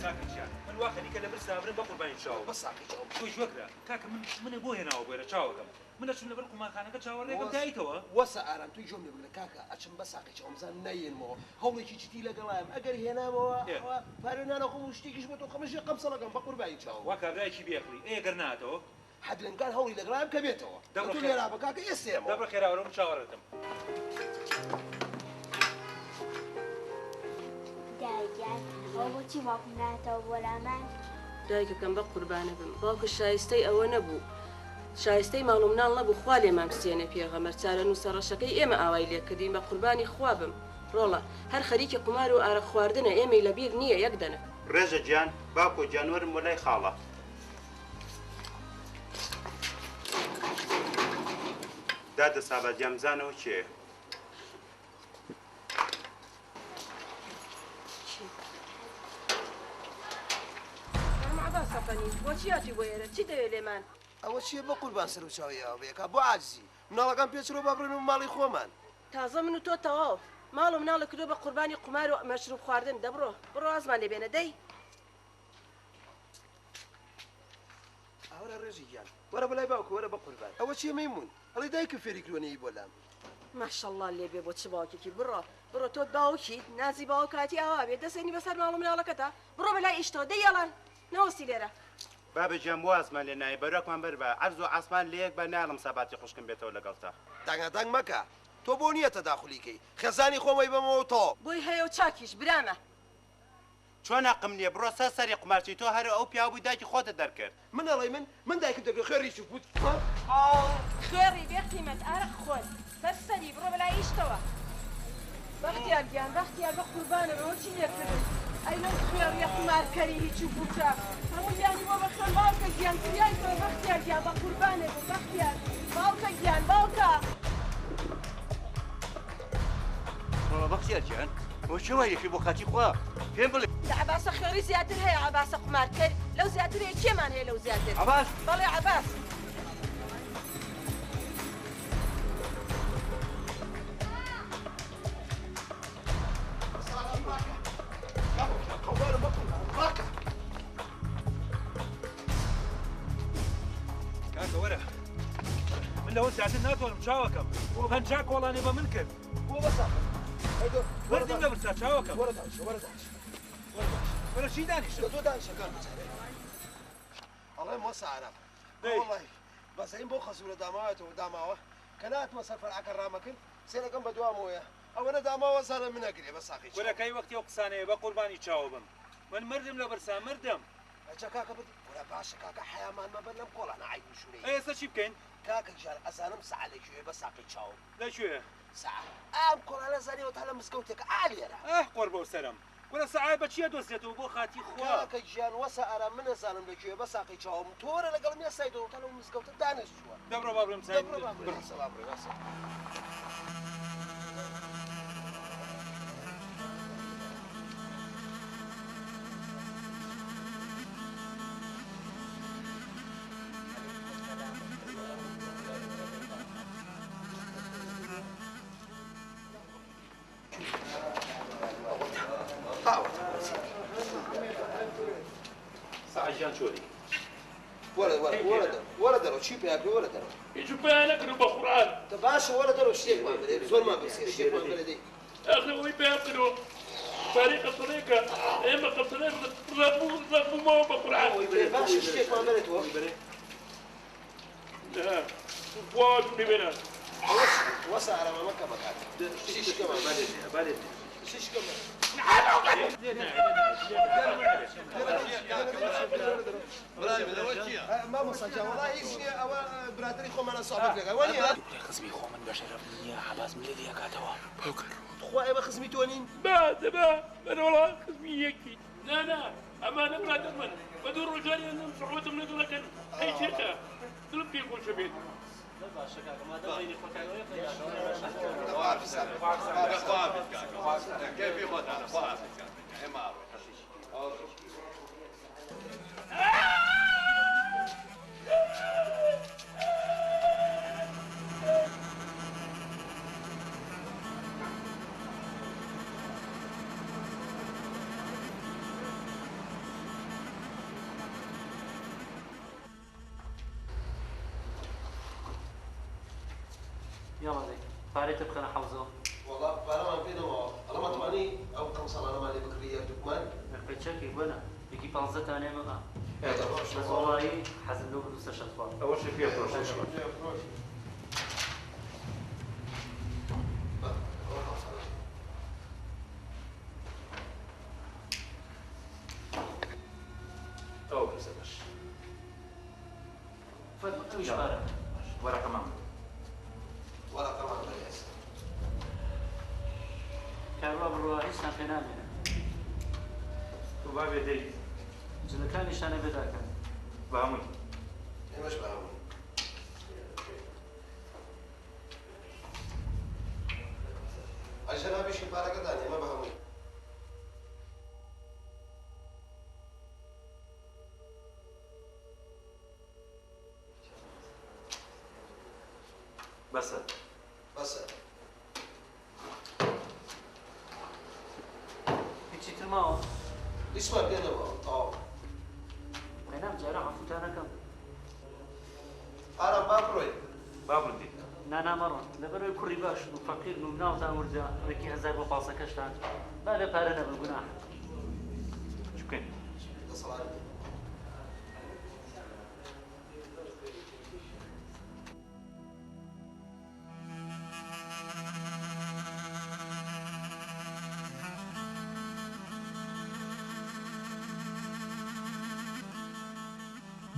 Speaker 2: کاکەجیان من وا خەریکە لەبەر سابرم بە قوربانی چاوە
Speaker 5: بە ساقی چاوم
Speaker 2: تۆی جوەکرا کاکە منە بۆ هێناوە بۆێرە چاوەکەم من ئەچم لەبەر قومارخانەکە چاوەڕێگەم دایتەوە
Speaker 5: وەسە ئارام توی جۆم لێبگرە کاکە ئەچم بە ساقی چاومزان نەیەنمەوە هەوڵێکی جدی لەگەڵایم ئەگەر هێنامەوە پارە نانەخۆم و شتێکیش بۆ تۆ خەمەشی قەمسەڵەکەم بە قوربانی چاوم
Speaker 2: وا کابرایکی بێقلی ئەگەر ناتەوە
Speaker 5: حەدرنگان هەوڵی لەگەڵایم کە بێتەوە تۆ لێرا بە کاکە ئێستێمەوە
Speaker 2: دەبڕە خێراوەرەم چاوەڕێتم
Speaker 7: دایگیان ئەو بۆچی باوکم ناتەوە بۆ لامان
Speaker 6: دایکەکەم بە قوربانە بم باوکە شایستەی ئەوە نەبوو شایستەی ماڵ و مناڵ نەبوو خوا لێمان بستێنە پێغەمەر چارە نووسە ڕەشەکەی ئێمە ئاوای لێکردین بە قوربانی خوا بم ڕۆڵە هەر خەریکە قومار و ئارە خواردنە ئێمەی لەبیر نییە یەک دەنە
Speaker 9: ڕێژە گیان باکۆ جانوەرم وەلای خاڵە دادە سابەتیان بزانەوە کێ
Speaker 6: بۆچی هاتی بۆ ئێرە چی دەوێت لێمان
Speaker 5: ئەوە چیە بە قوربان سەر و چاویەوە بێکا بۆ عاجزی مناڵەکان پێچرۆ بابڕێن و ماڵی خۆمان
Speaker 6: تازە من و تۆ تەواو ماڵ و مناڵە کردو بە قوربانی قومار و مەشروب خواردن دەبڕۆ بڕۆ ئازمان لێبێنە دەی
Speaker 5: ئەوە ڕێژی گیان وەرە بەلای باوکە وەرە بە قوربان ئەوە چیە مەیمون ئەڵێ دایکە فێری کردوەنەی بۆ لام
Speaker 6: ماشەڵڵا لێبێ بۆ چ باوکێکی بڕۆ تۆ باوکی نازی باوە کاتی ئاوا بێ دەسێنی بەسەر ماڵ و مناڵەکەتە بڕۆ بەلای ئیشتەوە دەی یاڵان نەوەسی لێرە
Speaker 9: بابەجیان وازمان لێ نایە بەرەکمان بەر بە عەرز و ئاسمان لەیەک بە ناڵم سەباتی خوشکم بێتەوە لەگەڵتا
Speaker 5: دەنگەدەنگ مەکە تۆ بۆ نییە تەداخلیکەی خێزانی خۆمەی بەمەوە تۆ
Speaker 6: بۆی هەیە و چاکیش برامە
Speaker 9: چۆن عەقم نییە بڕۆ سەر سەری قومارچی تۆ هەر ئەو پیاوبووی دایکی خۆتە دەرکرد
Speaker 5: من ئەڵێ من دایکم دەکرد خێری چ بوت
Speaker 6: خێری بێقیمەت ئارە خۆن سەرسەری بڕۆ بەلای ئیشتەوە بەختیار گیان بەختیار بە قوربانەوە چی لێکردن ئەی لەو خوێڕیە قومارکەری هیچ و بوتە هەموو گیانی بۆ بەخێن باوکە گیان کریایتەوە بەختیار گیان بە قوربانێ بوو بەختیار باوکە گیان باوکە
Speaker 13: بەختیار گیان بۆ چێوە یەکی بۆ خاتی خوا پێم بڵێ
Speaker 6: لە عەباسە خێڕی زیاتر هەیە عەباسە قومارکەر لەو زیاتر هەیە کێمان هەیە لەو زیاتر
Speaker 13: عەباس
Speaker 6: بەڵێ عەباس
Speaker 2: کاکە وەرە من لەوە زیاتر ناتوانم چاوەکەم پەنجا کۆڵانێ بە من کرد وەردیم لە برسا چاوەکەم وەرە چی دانیشە
Speaker 5: تۆ دانیشەکان بچارێ ئەڵێم وەسە ئارام وەڵی بەسەین بۆ خەسوورە داماوێتەوە داماوە کە ناتوە سەر فەرعەکە ڕامەکرد سێنەکەم بە دوامەوەیە ئەوەنە داماوە زانە من نەگرێ بە ساقی
Speaker 2: وەرەکەی وەختی ئەو قسانەیە بە قوربانی چاوە بم من مردم لە برسا مردم
Speaker 5: ئەجا کاکە بد وەرە باشە کاکە حەیامان مەبەر لەم کۆڵانە عیب شوورەی
Speaker 2: ئێستا چی بکەین
Speaker 5: کاکە گیان ئەزانم سەعە لەکوێ بە ساقی چاوم
Speaker 2: لەکوێ
Speaker 5: سەعە ئەم کۆڵانە زانیەوە تا لە مزگەوتێکە ئالێرە
Speaker 2: قۆر بۆ سەرم وەرە سەعای بە چیە دۆزێتەوە بۆ خاتی خوا
Speaker 5: کاکە گیان وەسە ئارام من نەزانم لەکوێ بە ساقی چاوم تۆرە لەگەڵ مێ سایدەوە تا لەو مزگەوتە دانیشتووە
Speaker 2: دەبڕۆ با بڕێم سای
Speaker 5: سەلام ڕێ وەسە
Speaker 2: سەعەجیان چۆری
Speaker 5: وەرە دەرەوە چی پێیاکە وەرە دەرەوە
Speaker 10: هیچ پێیان نەکردو بە قورئان
Speaker 5: باشە وەرە دەرەوە شتێکمان بدەێ زۆرمان بەسێ شتێکمان بدەدەی
Speaker 10: ئەخەوەی پێیان کردو ساری قەسەرێکە ئێمە قەسەرێک ڕەبوومەوە بە قورئان
Speaker 5: باشە شتێکمان بەرێتەوە
Speaker 10: بۆ نبێنە
Speaker 5: وەسە ئارامە مەکە بەکات شیشکەمان بەرێت شیشکەمان برا مامۆستا جا وەڵای هیچ نییە ئەوە برادری خۆمانە سابق لەگەڵ وەنیە
Speaker 10: خزمی خۆ من بەشەرەف نییە حەباس ملێ لێکاتەوە
Speaker 5: خوا ئێمە خزمی تۆ نین
Speaker 10: بادەبا بەرەوەڵا خزمی یەکی نانا ئەمانە برادر من بە دوو ڕۆژانیان سەحوەتم لەگەڵەکەن ئەی چێتە دڵم پێ خۆشە بێت
Speaker 14: كيف يخوت انا صافي حمار
Speaker 11: يلا زين فاريت بخنا حوزه
Speaker 5: والله بارمان بينما انا ما تواني او كم صار انا مالي بكريه دكمان
Speaker 11: نقبل شكي بنا يجي 15 ثانيه ما بس والله حزن له بدوس الشطفات
Speaker 2: اول شيء فيها فروش او بس
Speaker 11: فضل ايش بارك
Speaker 2: ورقه كمان
Speaker 5: ولا كمان بس
Speaker 11: كاروا بروح هیچ نامێنێ
Speaker 2: تو بابێ دەیت
Speaker 11: جلەکانیشانە بێداکەن
Speaker 2: بە هەمووی
Speaker 5: ئێمەش بە هەمووی ئەژەنا بێشی پارەکەدان ئێمە بە هەمووی
Speaker 2: بەسە
Speaker 5: بەسە
Speaker 11: هیچی تر ماوە
Speaker 5: هیچمان پێنەوە تەواو
Speaker 11: بەنام جارە عەفوتانەکەم
Speaker 5: ئارام با بڕۆی
Speaker 2: با بڕۆی
Speaker 11: نانامەڕۆن لەبەرەوەی کوڕی باش و فەقیر و ناوتان وردە ڕێکی 1000 بۆ پاسەکەشتان با لە پارە نەبن گوناح
Speaker 2: چ بکەین
Speaker 5: دەسەڵات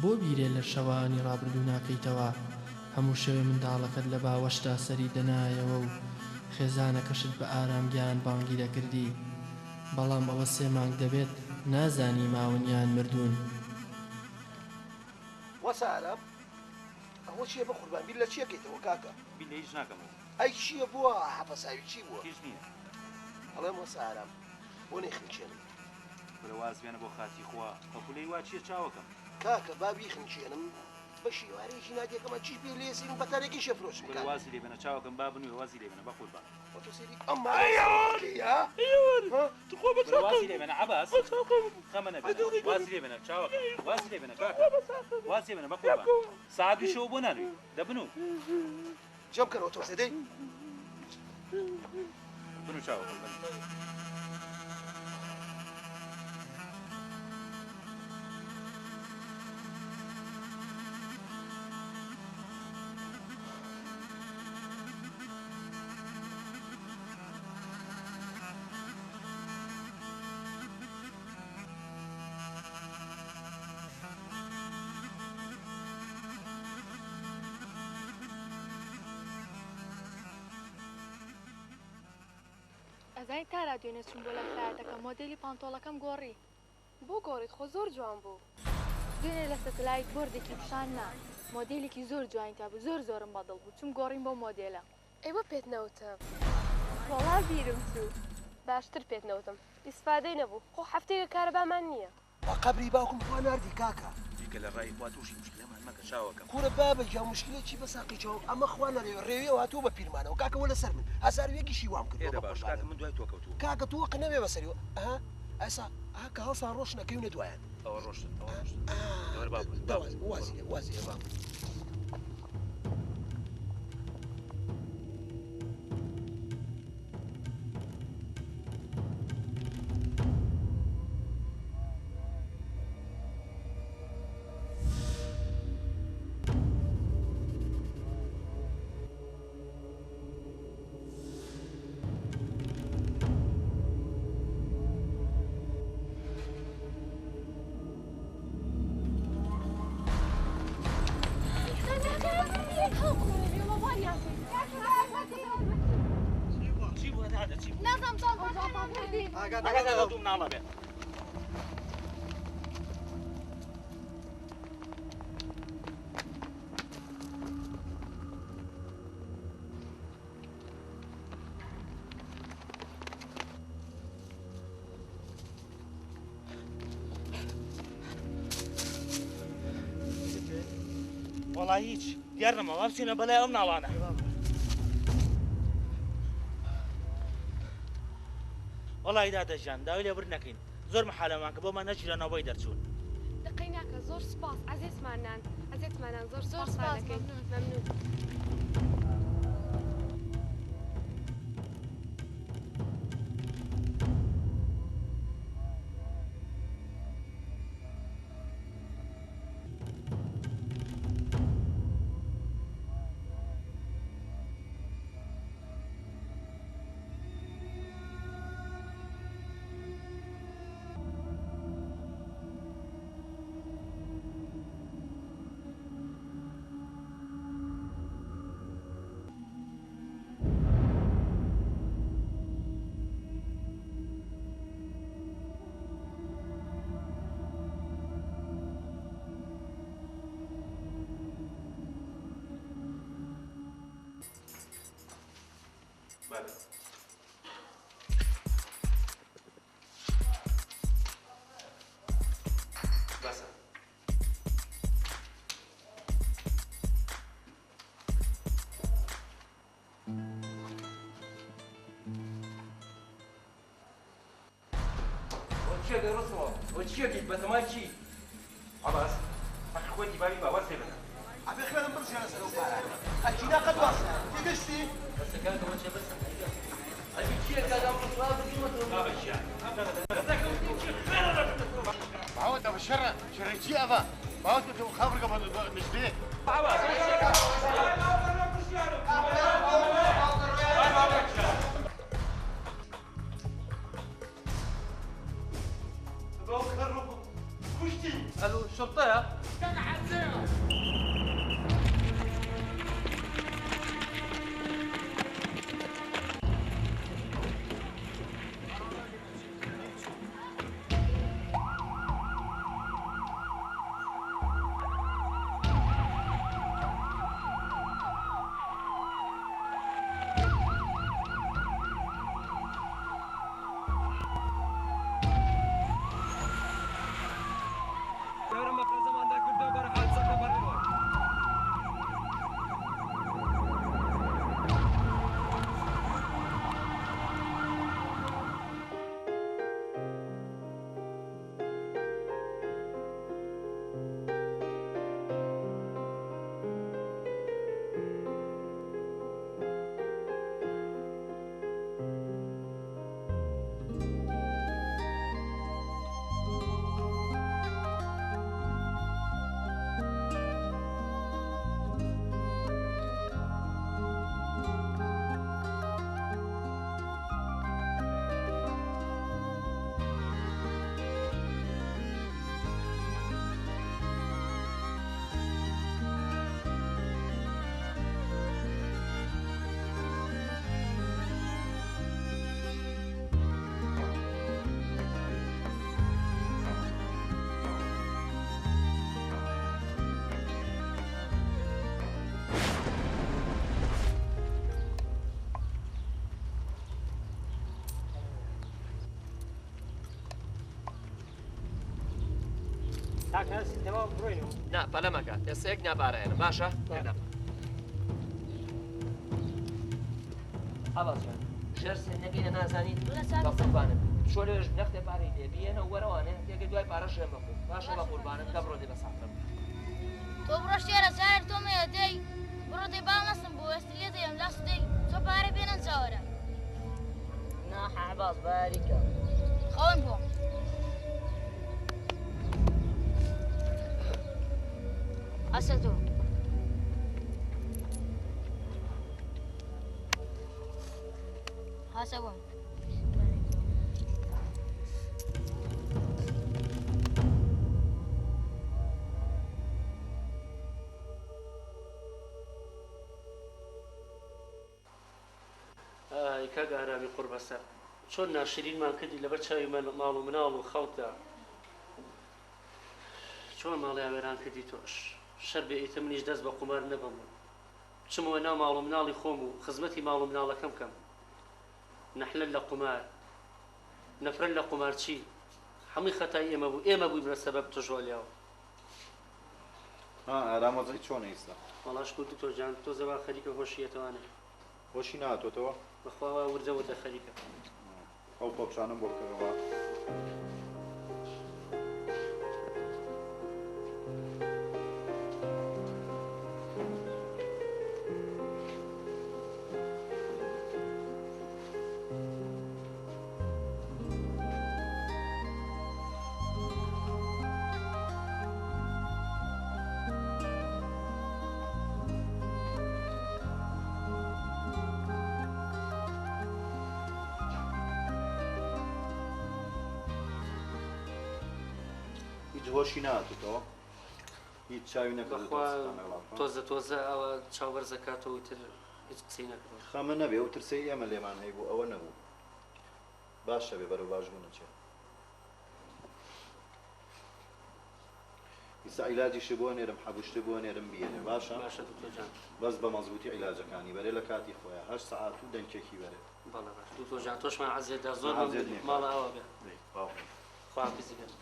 Speaker 16: بۆ بیرێ لە شەوانی ڕابردوو ناکەیتەوە هەموو شەوێ منداڵەکەت لە باوەشتا سەری دەنایەوە و خێزانەکەشت بە ئارامگیان بانگی دەکردی بەڵام ئەوە 3 مانگ دەبێت نازانی ماونیان مردوون
Speaker 5: وەسە ئارام ئەوە چییە بە قوربان بیر لە چیەکەیتەوە کاکە
Speaker 2: بیر لە هیچ ناکەمەوە
Speaker 5: ئەی چییە بووە حەفەساوی چی بووە
Speaker 2: هیچ نییە
Speaker 5: ئەڵێم وەسە ئارام بۆ نەیخنچێنم
Speaker 2: بەرە وازوێنە بۆ خاتی خوا هەپولەی وا چییە چاوەکەم
Speaker 5: کاکە بابی خنچێنم بە شیوارێکی نادیەکەمە چیش پێ لێسین بەتارێکی شەفرۆشم
Speaker 2: بەرە وازی لێ بنە چاوەکەم با بنوێ وازی لێ بنە بە قوربان
Speaker 5: ئەمما
Speaker 2: وازی لێ بنە عەباس خەمە نەبێنە وازی لێ بنە چاوەکەم وازی لێ بنە کاکە وازی لێ بنە بە قوربان ساعت 2 شەو بۆ نانوێ دەبنوو
Speaker 5: جەم کەنەوە تۆ سەدەی
Speaker 2: بنو چاوەکەم
Speaker 15: ئەزای تا رادیۆ نەچوون بۆ لە فرایەتەکە مۆدێلی پانتۆڵەکەم گۆڕی بۆ گۆڕیت خۆ زۆر جوان بوو دوێنێ لە سەتەلایت بۆردێکی پیشان نا مۆدێلێکی زۆر جوان تا بوو زۆرم بەدڵ بوو چون گۆڕین بۆ مۆدێلە
Speaker 17: ئێوە پێت نەوتە
Speaker 15: وەڵا بیرم چوو
Speaker 17: باشتر پێت نەوتم ئیسفادەی نەبوو خۆ هەفتەیە کارەبامان نییە
Speaker 5: بە قەبری باوکم خوا ناردی کاکە
Speaker 2: دیکە لە ڕای خوا تووشی مشکلەمان مەکە چاوەکەم
Speaker 5: کوورە بابە جا مشکلێکی بە ساقیچەوە ئەمە خوا نەڕێوە ڕێوێ هاتوو بە پیرمانەوە کاکەوە لەسەر من هەزارویەکیشی وام کردو
Speaker 2: باش کاکە من دوای تۆکەوتووە
Speaker 5: کاکە تۆ وەق نەبێ بەسەریەوە ئەها ئەسا کە هەڵسان ڕۆژ نەکەوینە دوایان
Speaker 2: ئەوە ڕۆشتن ئەوە
Speaker 5: وازیە وازیە بابە
Speaker 9: چی بوو
Speaker 15: نازم بردی
Speaker 9: ئەگەر دوو ناڵە بێت وەڵای هیچ دیار نەماوە بچینە بەلای ئەم ناوانە وەڵای دادەژیان داوای لێبر نەکەین زۆر مەحالەمان کە بۆمان نەگیرانەوەی دەرچوون
Speaker 17: دقەی ناکە زۆر سپاس ئەزیزمانان زۆر سپاس دەکەین مەمنون
Speaker 2: چیە دەڕستەوە بۆ چیەکەیت بەتەمای چی عەباس فەقی خۆتی بابی باوەڕ پێ بدە
Speaker 5: ئەبێ خوێنم بڕژێنە سەر ئەو پارانە ئەچینا قەت واسە تێگەشتی
Speaker 12: بەسەکانەوە چێ بەسە ئەبی چیە کادام ڕسوا بگیمەتەوە
Speaker 2: بابەشیە
Speaker 14: باوت ئەوە شەڕە شەڕێکی ئەوە باوت ئەو خاورگە بە نشتێ
Speaker 12: الو شرطه
Speaker 18: نا پەلەمەکە ئێستا یەک نابارەیەنە باشە؟ ئەڵەجان ژەر سێنەگەینە نازانیت بە قوربانت شۆلێش نەختێ پارەی لێ بێنە وەرەوانێ تێگە دوای پارە ژێم بەخۆ باشە بە قوربانت کە بڕۆ دێ بە سافرم
Speaker 7: تۆ بڕۆ شێرە سار تۆمەیە دەی بڕۆ دەی باڵ نەسم بۆ ئێستا لێ دەیەم لاست دەی تۆ پارە بێنن چاوەرە
Speaker 12: ناحە عەباس باریکە
Speaker 7: خەون بۆ ئەسە تۆ هاسە بۆم
Speaker 11: کاک
Speaker 12: کاک ئارامی قڕ بەسەر چۆن ناشرینمان کردی لەبەر چاوی ماڵ و مناڵ و خەڵکدا چۆن ماڵی ئاوێران کردی تۆش شەر بێ ئیتە منیش دەست بە قومار نەبم چمەوە ناو ماڵ و مناڵی خۆم و خزمەتی ماڵ و مناڵەکەم کەم نەحلەن لە قومار نەفرەن لە قومارچی هەمووی خەتای ئێمە بوو ئێمە بووین بە سەبەب تۆژۆلیاوە
Speaker 19: ئارامەزەی چۆن ئێستا
Speaker 12: وەڵاش کووت تۆ جان تۆ زەوا خەریکە هۆشیەتەوانێ
Speaker 19: هۆشی نهاتۆتەوە
Speaker 12: بەخواوە وردەوەتە خەریکە
Speaker 19: ئەو پۆپشانم بۆ کردەوە هۆشی نهاتێتەوە هیچ چاوی نەکردەوە
Speaker 12: تۆزە ئەوە چاوبەرزە کاتەوەی تر هیچ قسەی نەکردەوە
Speaker 19: خەمە نەبێ ئەو ترسەی ئێمە لێمان هەیە بوو ئەوە نەبوو باشە بێ بەرەو باشبوو نەچێ ئیسا عیلاجیشی بۆ نێرم حەبوشتی بۆ نێرم بێنێ باشە بەس بە مەزبوطی عیلاجەکانی بەرێ لە کاتی خۆیان 8 سەعات و دەنگێکی بەرێ
Speaker 12: بەڵێ باش تۆ جان تۆشمان عەزیێدا زۆر ماڵە ئەوە بێ خواحافیزی بێت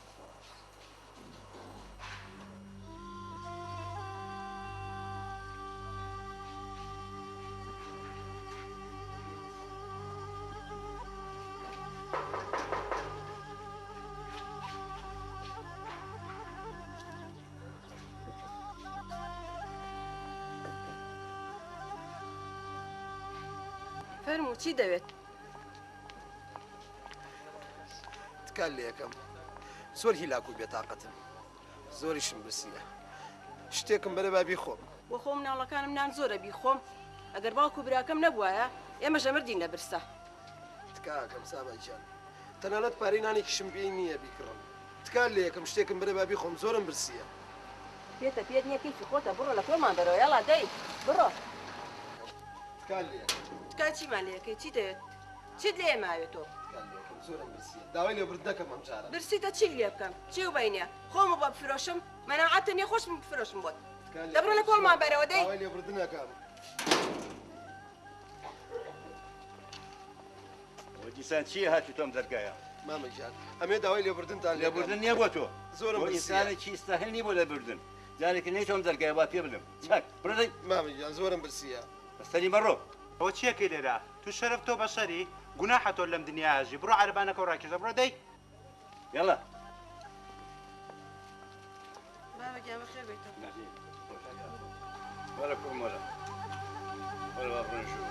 Speaker 6: فەرموو چی دەوێت؟
Speaker 5: تکال لێ یەکەم زۆر هیلاک و بێتاقەتم زۆریشم برسیە شتێکم بەرە با بیخۆم
Speaker 6: بۆ خۆ مناڵەکانم نان زۆرە بیخۆم ئەگەر باوکو براکەم نەبووایە ئێمە ژەمردین لە برسە
Speaker 5: تکاکەم سابەیجان تەنانەت پارەی نانێکیشم پێی نییە بیکڕم تکال لێ یەکەم شتێکم بەرە با بیخۆم زۆرم برسیە
Speaker 6: پێتە پێت نییە کەیفی خۆتە بڕۆ لە کۆمان بەرەوە یاڵا دەی بڕۆ
Speaker 5: تکال لێ
Speaker 6: تکال چیمان لێ یەکەی چی دەوێت؟ چیت لێ ئێماوێت تۆ؟
Speaker 5: زۆرم برسیە داوای لێبرد نەکەم ئەم جارە
Speaker 6: برسیتە چی لێ بکەم؟ چی و بینە؟ خۆمە بۆ بفرۆشم مەناعەتە نییە خۆشم بفرۆشم بۆت دەبڕۆ لە کۆڵمان بەرەوە دەی
Speaker 5: داوای لێبرد نەکەم
Speaker 13: دیسان چیە هاتی تۆم دەرگایە
Speaker 5: مامەجان ئەمێ داوای لێبوردنتان
Speaker 13: لێبوردن نییە بۆ تۆ
Speaker 5: زۆرم
Speaker 13: ئینسانێکی ئیستاهل نی بۆ لێبوردن جارێکی نەی تۆم دەرگایە با پێ بڵم چاک بڕدەی
Speaker 5: مامەجان زۆرم برسیە
Speaker 13: بەستەری مەڕۆ
Speaker 9: ئەوە چیەکەی لێرە تو شەرف تۆ بەشەری گوناحە تۆ لەم دنیاژی بڕۆ عەربانەکە و ڕاکێشە بڕۆ دەی
Speaker 13: یاڵا
Speaker 6: مامەجان بەخێر بێتەوە
Speaker 13: وەرە کوڕم وەرە وەرە با بڕۆین شوو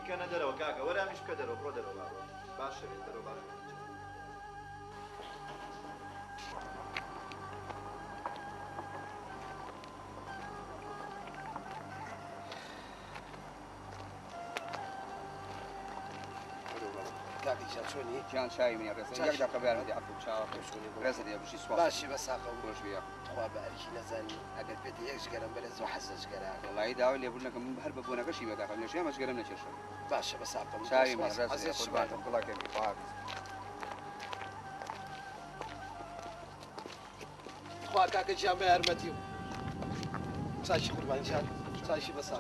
Speaker 13: بیکەنە دەرەوە کاکە وەرامیش بکە دەرەوە بڕۆ دەرەوە باشە بێت دەرەوە باش
Speaker 5: کاکیجان چۆنی؟
Speaker 20: جان چای منە ڕێزە یەک دەقە بارمەدی عەفو چاوە ڕێزە دێ بشی سوال
Speaker 5: باشی بەساقە
Speaker 20: ڕۆژ بیا
Speaker 5: خوا بەرکی نەزانی ئەگەر پێێتی یەک ژگەرم بەرە زۆ حەزە ژگەرە
Speaker 20: وڵی داوای لێبوونەکە من هەر بەبوونەکەشی بەداخە لە ژێمە ژگەرم نەچێشم
Speaker 5: باشە بەساقم
Speaker 20: چاوی من ڕێزە قوربانم گوڵاکەمی خواحافیز
Speaker 5: خوا کاکە گیان بە یارمەتی و چاکی قوربانجان چاشی بەسا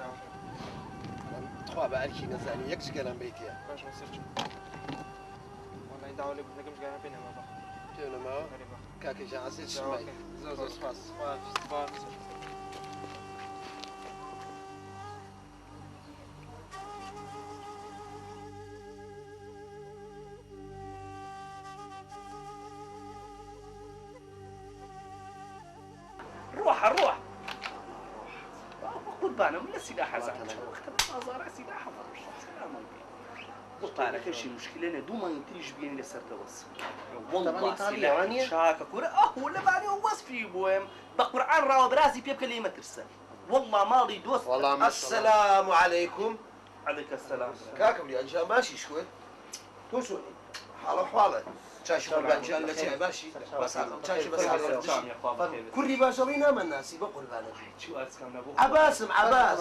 Speaker 5: خوا بە ئەرکی نەزانی یەک جگەرم بیتە
Speaker 3: باش سەرچوو وەڵای داوا لێ بوونەکەم جگەران پێ نەما بە
Speaker 5: پێ نەماوە کاکەجان عەزیز شمای زۆر زۆر سپاس
Speaker 21: روح قربانه من السلاح هذا مازار سلاح قلت شي مشكلة دو ما ينتريش بيني لسر توس والله سلاح شاكا كورة ولا باني وصفي بوهم بقرآن راو براسي بيبكى لي ما ترسل والله مالي دوست
Speaker 5: والله السلام عليكم
Speaker 21: عليك السلام
Speaker 5: كاكا بلي أنجا ماشي شكوت توسوني حالا حالة چاشی قربان جان لچه باشی بسام چاشی بسام كوري باشرينا من ناسي بقربان عباسم عباس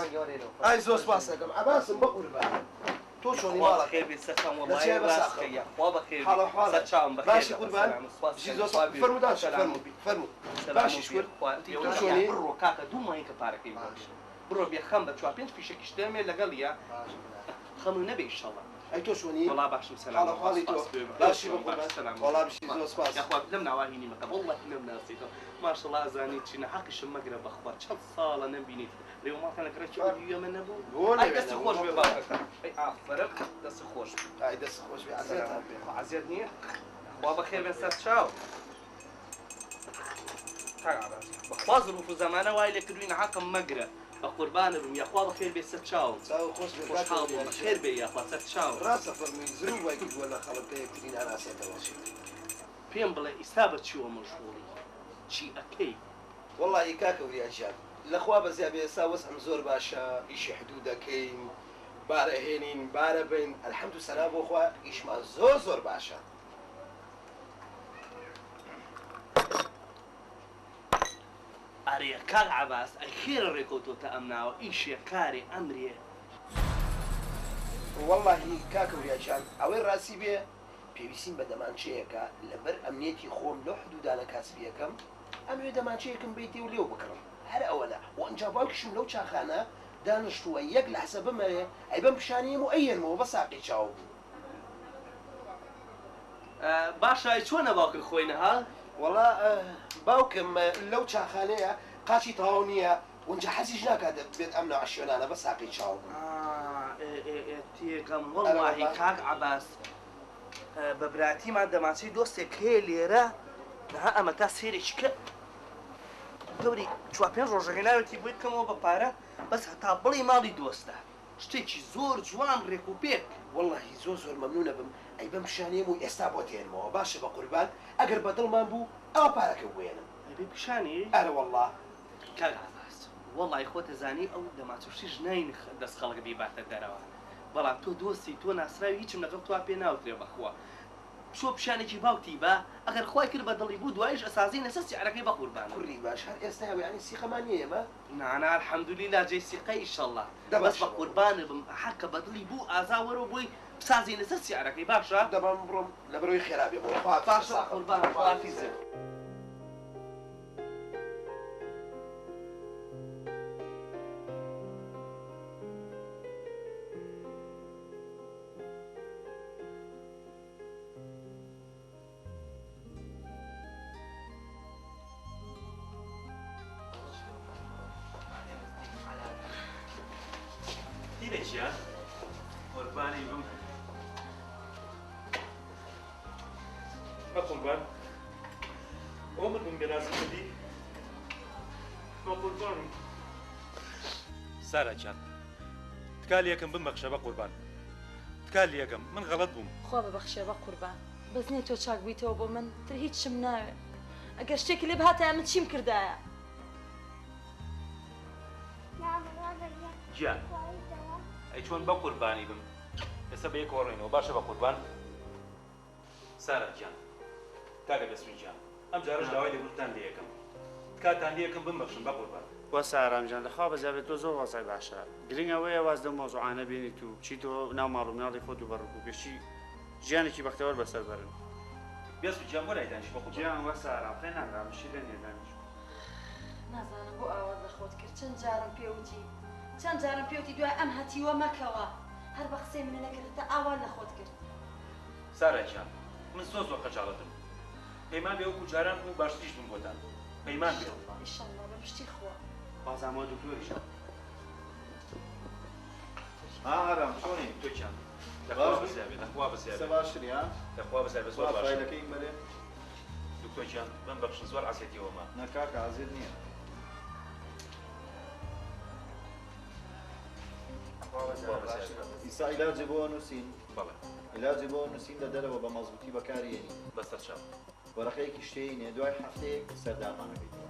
Speaker 5: اي زوس باسكم عباسم بقربان تو شوني
Speaker 21: والله خير بيسخن والله يا باس خير والله خير ساتشام بخير
Speaker 5: ماشي قربان جي زوس فرمو داش فرمو ماشي شكر تو شوني
Speaker 21: برو كاكا دو ما ينك بارك برو بيخم بتشوا بينش في شك اشتمل لقليا خمو نبي ان شاء الله
Speaker 5: اي تو شوني
Speaker 21: والله باش مسلام
Speaker 5: حالي تو باشي بقربان والله بشي زوس باس
Speaker 21: يا اخوان لمنا واهيني مكان والله لمنا نسيته ما شاء الله زانيت شينا حقش المقرب اخبار شل صاله نبينيت اليوم ما كان كرهت اليوم انا ابو اي دس خوش ببارك اي عفرك دس خوش
Speaker 5: اي دس خوش بعزيتها
Speaker 21: عزيتني بابا خير بس تشاو تعال بخوا ظروف زمانه واي لكدوين حكم مقرب قربان بم يا اخوان خير بس تشاو
Speaker 5: خوش
Speaker 21: بك خير بي يا اخوان تشاو
Speaker 5: راسه فرمي زروب وايد ولا خلط كثيرين انا سيتواشي
Speaker 21: بيم بلا إصابة شو مشغولي شي أكيد
Speaker 5: والله كاكا ويا شاب الأخوة بزي بيسا وسع زور باشا إيش حدودا كين بارا هينين بارا بين الحمد لله أبو أخوة إيش ما زور باشا
Speaker 21: أريا كاك عباس أخيرا ريكوتو تأمنا وإيش كاري أمري
Speaker 5: والله كاكا ويا شاب أوين راسي بيه پێویستیم بە دەمانچەیەکە لەبەر ئەمنیەتی خۆم لەو حدودانە کاسبیەکەم ئەمێ دەمانچەیەکم بیتی و لێو بکڕم هەر ئەوەنە و ئەنجا باوکیشم لەو چاخانە دانیشتووە یەک لەحسە بمەرێ ئەی بەم پیشانیم و ئەیەنمەوە بە ساقی چاو بوو
Speaker 21: باشە چۆنە باوکن خۆی نەها
Speaker 5: وەڵا باوکم لەو چاخانەیە قاچی تەواو نییە وەنجا حەزیش ناکات بێت ئەم نەوع شوێنانە بە ساقی چاو بوو
Speaker 21: تێکەم وەڵڵاهی کاک عەباس بەبراتیمان دەماچەی دۆستێک هەیە لێرە نەها ئەمە تا سێرێکی کە گەوری چوار پێنج ڕۆژەکە ناوێتی بۆی بکەمەوە بە پارە بەس هەتا بڵێ ماڵی دۆستە شتێکی زۆر جوان ڕێک و پێک
Speaker 5: وەڵڵاهی زۆر مەمنونە بم ئەی بەم پیشانیم و ئێستا بۆ تێنمەوە باشە بە قوربان ئەگەر بەدڵمان بوو ئەوە پارەکە بوێنم
Speaker 21: بێ پیشانی
Speaker 5: ئەرە وەڵڵا
Speaker 21: کاک عەباس وەڵڵی خۆتە زانی ئەو دەماچەشتیش ناین دەست خەڵک بیباتە دەرەوە بەڵام تۆ دۆستی تۆ ناسراوی هیچم لەگەڵ توا پێ ناوترێ بەخوا شۆ پیشانێکی باوتی بە ئەگەر خۆی کرد بە دڵی بوو دوایش ئەسازی نەسەر سیعرەکەی بە قوربان
Speaker 5: کوڕی باش هەر ئێستا یعنی سیخەمانیە ئێمە
Speaker 21: نانا الحەمدولیلا جێی سیقەی ئیشەڵڵا بەس بە قوربانە بم حەکە بە دڵی بوو ئازا وەرە بۆی بسازی نەسەر سیعرەکەی باشە
Speaker 5: دەبم بڕۆم لەبەرەوەی خێرابێ بۆ
Speaker 21: باشە قوربان خواحافیزە
Speaker 2: دیرێکیان قوربانی بم بە قوربان ئەو من بم بێرازم کردی بە قوربانم سارەجان تکال یەکەم بمەخشە بە قوربان تکال یەکەم من غەڵەت بووم
Speaker 8: خوا ببەخشێ بە قوربان بەزنێ تۆ چاک بوویتەوە بۆ من تر هیچم ناوێ ئەگەر شتێکی لێ بهاتایە من چیم کردایە
Speaker 2: گیان ئەی چۆن بە قوربانی بم ئێستا بە یەک وەڕێنەوە باشە بە قوربان سارەجان کاکە دەسوینجان ئەم جارش داوای لێبوردتان لێ یەکەم کاتان لێ یەکەم بمبەخشن بە قوربان
Speaker 9: وەسا ئارامجان لەخوا بەزیابێت تۆ زۆر وەزای باشە گرنگ ئەوەیە واز دەم مۆزوعانە بینیت و چیتەوە ناو ماڵ و مناڵی خۆت و بەڕوو و پێشی ژیانێکی بەختەوەر بەسەر بەرن
Speaker 2: بیاسوجان بۆ لای دانیش بە قوربان
Speaker 9: گیان وەسا ئارام خێ ناگرام شی لە نێ دانیش
Speaker 8: نازانم بۆ ئاوا لە خۆت کرد چەند جارم پێوتی چەند جارم پێوتی دوای ئەم هەتیوە مەکەوە هەر بە قسەی منە نەکردتە ئاوان لە خۆت کرد
Speaker 2: سارەجان من زۆر خەجاڵەتم پەیمان بێ وەکو جاران بوو باشتریش بم بۆتان پەیمان بێ
Speaker 8: ئینشەڵڵا بە پشتی خوا
Speaker 9: بازامەوە دکتۆریشە
Speaker 19: ئارام چۆنی
Speaker 2: تۆچان لەخوا بەسیابێ لەخوا بەسیابێ
Speaker 19: باشتری ها
Speaker 2: لەخوا بەسیابێ زۆر باش
Speaker 19: فایلەکەی مەرێ
Speaker 2: دکتۆرجان من بەخشن زۆر عسێتیەوەمە
Speaker 19: نەکاکە ئازێت نییە ئیسا عیلاجی بۆ نووسین
Speaker 2: بەڵێ
Speaker 19: عیلاجی بۆ نووسین لە دەرەوە بە مەزبوطی بەکارهێنی
Speaker 2: بەستەر چاو
Speaker 19: وەرەقەیەکی شتێنێ دوای هەفتەیەک سەرداخانەکەیتەوە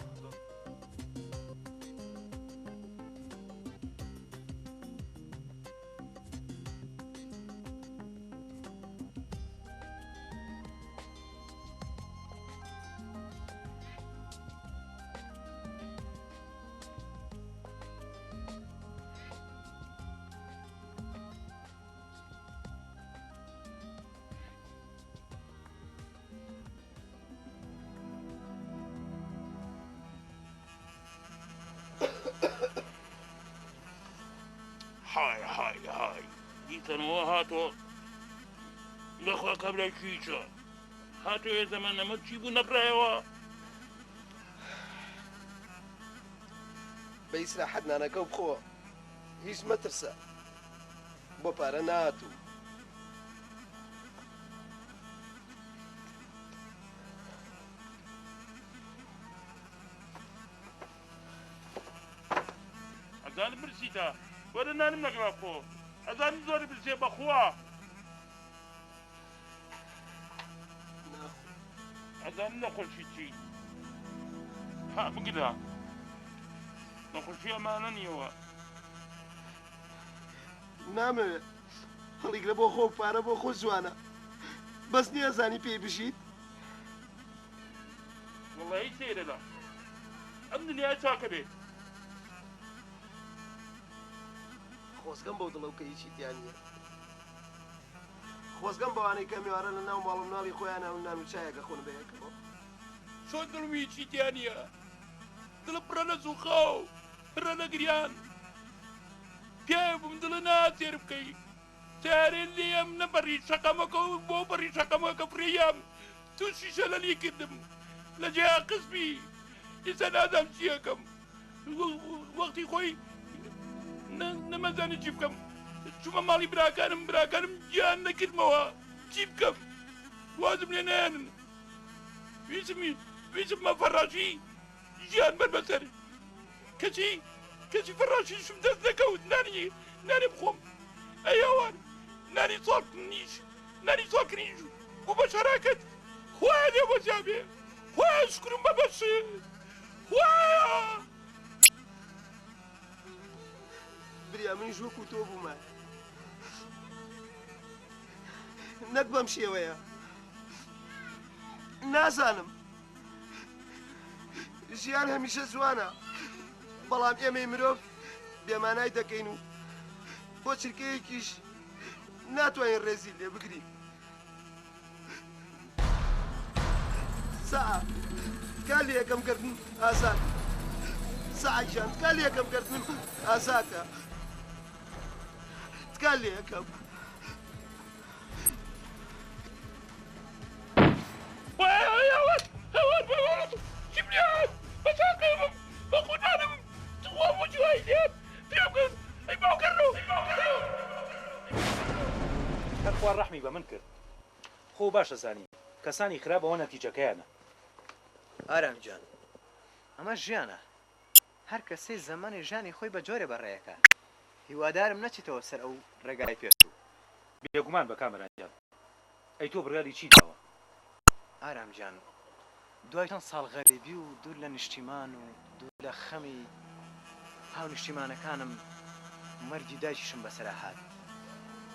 Speaker 10: هاي دیتەنەوە هاتۆ لەخوا کەبرای چیچە هاتۆ ێ زەمانەمە چی بوو نەپرایەوە
Speaker 5: بە ئیسراحەت نانەکە و بخۆ هیچ مەترسە بۆ پارە ناتوو
Speaker 10: ئەزانم برسیتە وەرە نانم نەگەڵا خۆ ئەزانم زۆری برسێ بەخوا ئەزانم نەخۆشی چی ها بگرە نەخۆشی ئەمانە نیەوە
Speaker 5: نامەوێت هەڵیگرە بۆ خۆ پارە بۆ خۆ جوانە بەس نییە زانی پێی بژیت
Speaker 10: وڵی سێرەدا ئەم دنیای چاکە بێت
Speaker 5: خۆزگەم بەو دڵەوکە هیچی تیان نییە خۆزگەم بەوانەی کە میوارە لە ناو ماڵ و مناڵی خۆیان ناو نان و چایەکە خۆن بەیەکەوە
Speaker 10: چۆن دڵمی هیچی تیان نییە دڵە پڕە لە زووخاو پڕە لە گریان پیاوە بووم دڵە ناتێر بکەی جارێن لێم نەبەڕی شەقەمەکە و بۆ بەڕی شەقەمەکە فریام تووشیشە لە لی کردم لە جیا قسمی ئێستا نازام چی یەکەم وەختی خۆی نەمەزانێت چی بکەم چوومە ماڵی براکانم گیان نەکردمەوە چی بکەم وازم لێ نایانن ویسم مە فەڕاشی ژیان بەر بەسەر کەسی فەڕاشیشم دەست نەکەوت نانی بخۆم ئەیاوان نانی ساڵکردنیش بوو بە شەراکەت خوایە لێ بەزیابێ خوایە شکرم بەبەش خوایە
Speaker 5: بریا منیش وەکو تۆ بوومە نەک بەم شێوەیە نازانم ژیان هەمیشە جوانە بەڵام ئێمەی مرۆڤ بێمانای دەکەین و بۆ چرکەیەکیش ناتوانین ڕێزی لێ بگرین ساعە تکا لێ یەکەمکردن ئاسان ساعەیشان تکا لێ یەکەمکردن ئاساکە تکا لێ یەکەم
Speaker 2: هەرخوا ڕەحمی بە من کرد خۆ باشە زانی کەسانی خراپەوە نەتیجەکەیانە
Speaker 3: ئارام جان ئەمە ژیانە هەر کەسەی زەمانی ژیانی خۆی بە جۆرێ بەڕێیەکە هیوادارم نەچیتەوە سەر ئەو ڕێگای پێشوو
Speaker 2: بێگومان بە کامەرانجان ئەی تۆ بڕیاری چی داوە
Speaker 3: ئارام جان دوای چەند ساڵ غەریبی و دوور لە نیشتیمان و دوور لە خەمی هاو نیشتیمانەکانم مەرگی دایکیشم بەسەرا هات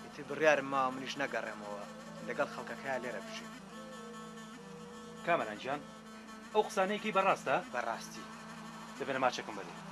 Speaker 3: ئیتر بڕیارم ماوە منیش نەگەڕێمەوە لەگەڵ خەڵکەکەیان لێرە بژین
Speaker 2: کامەرانجان ئەو قسانەیەکی بەڕاستە
Speaker 3: بەڕاستی
Speaker 2: دەبێنە ماچەکەم بەرێ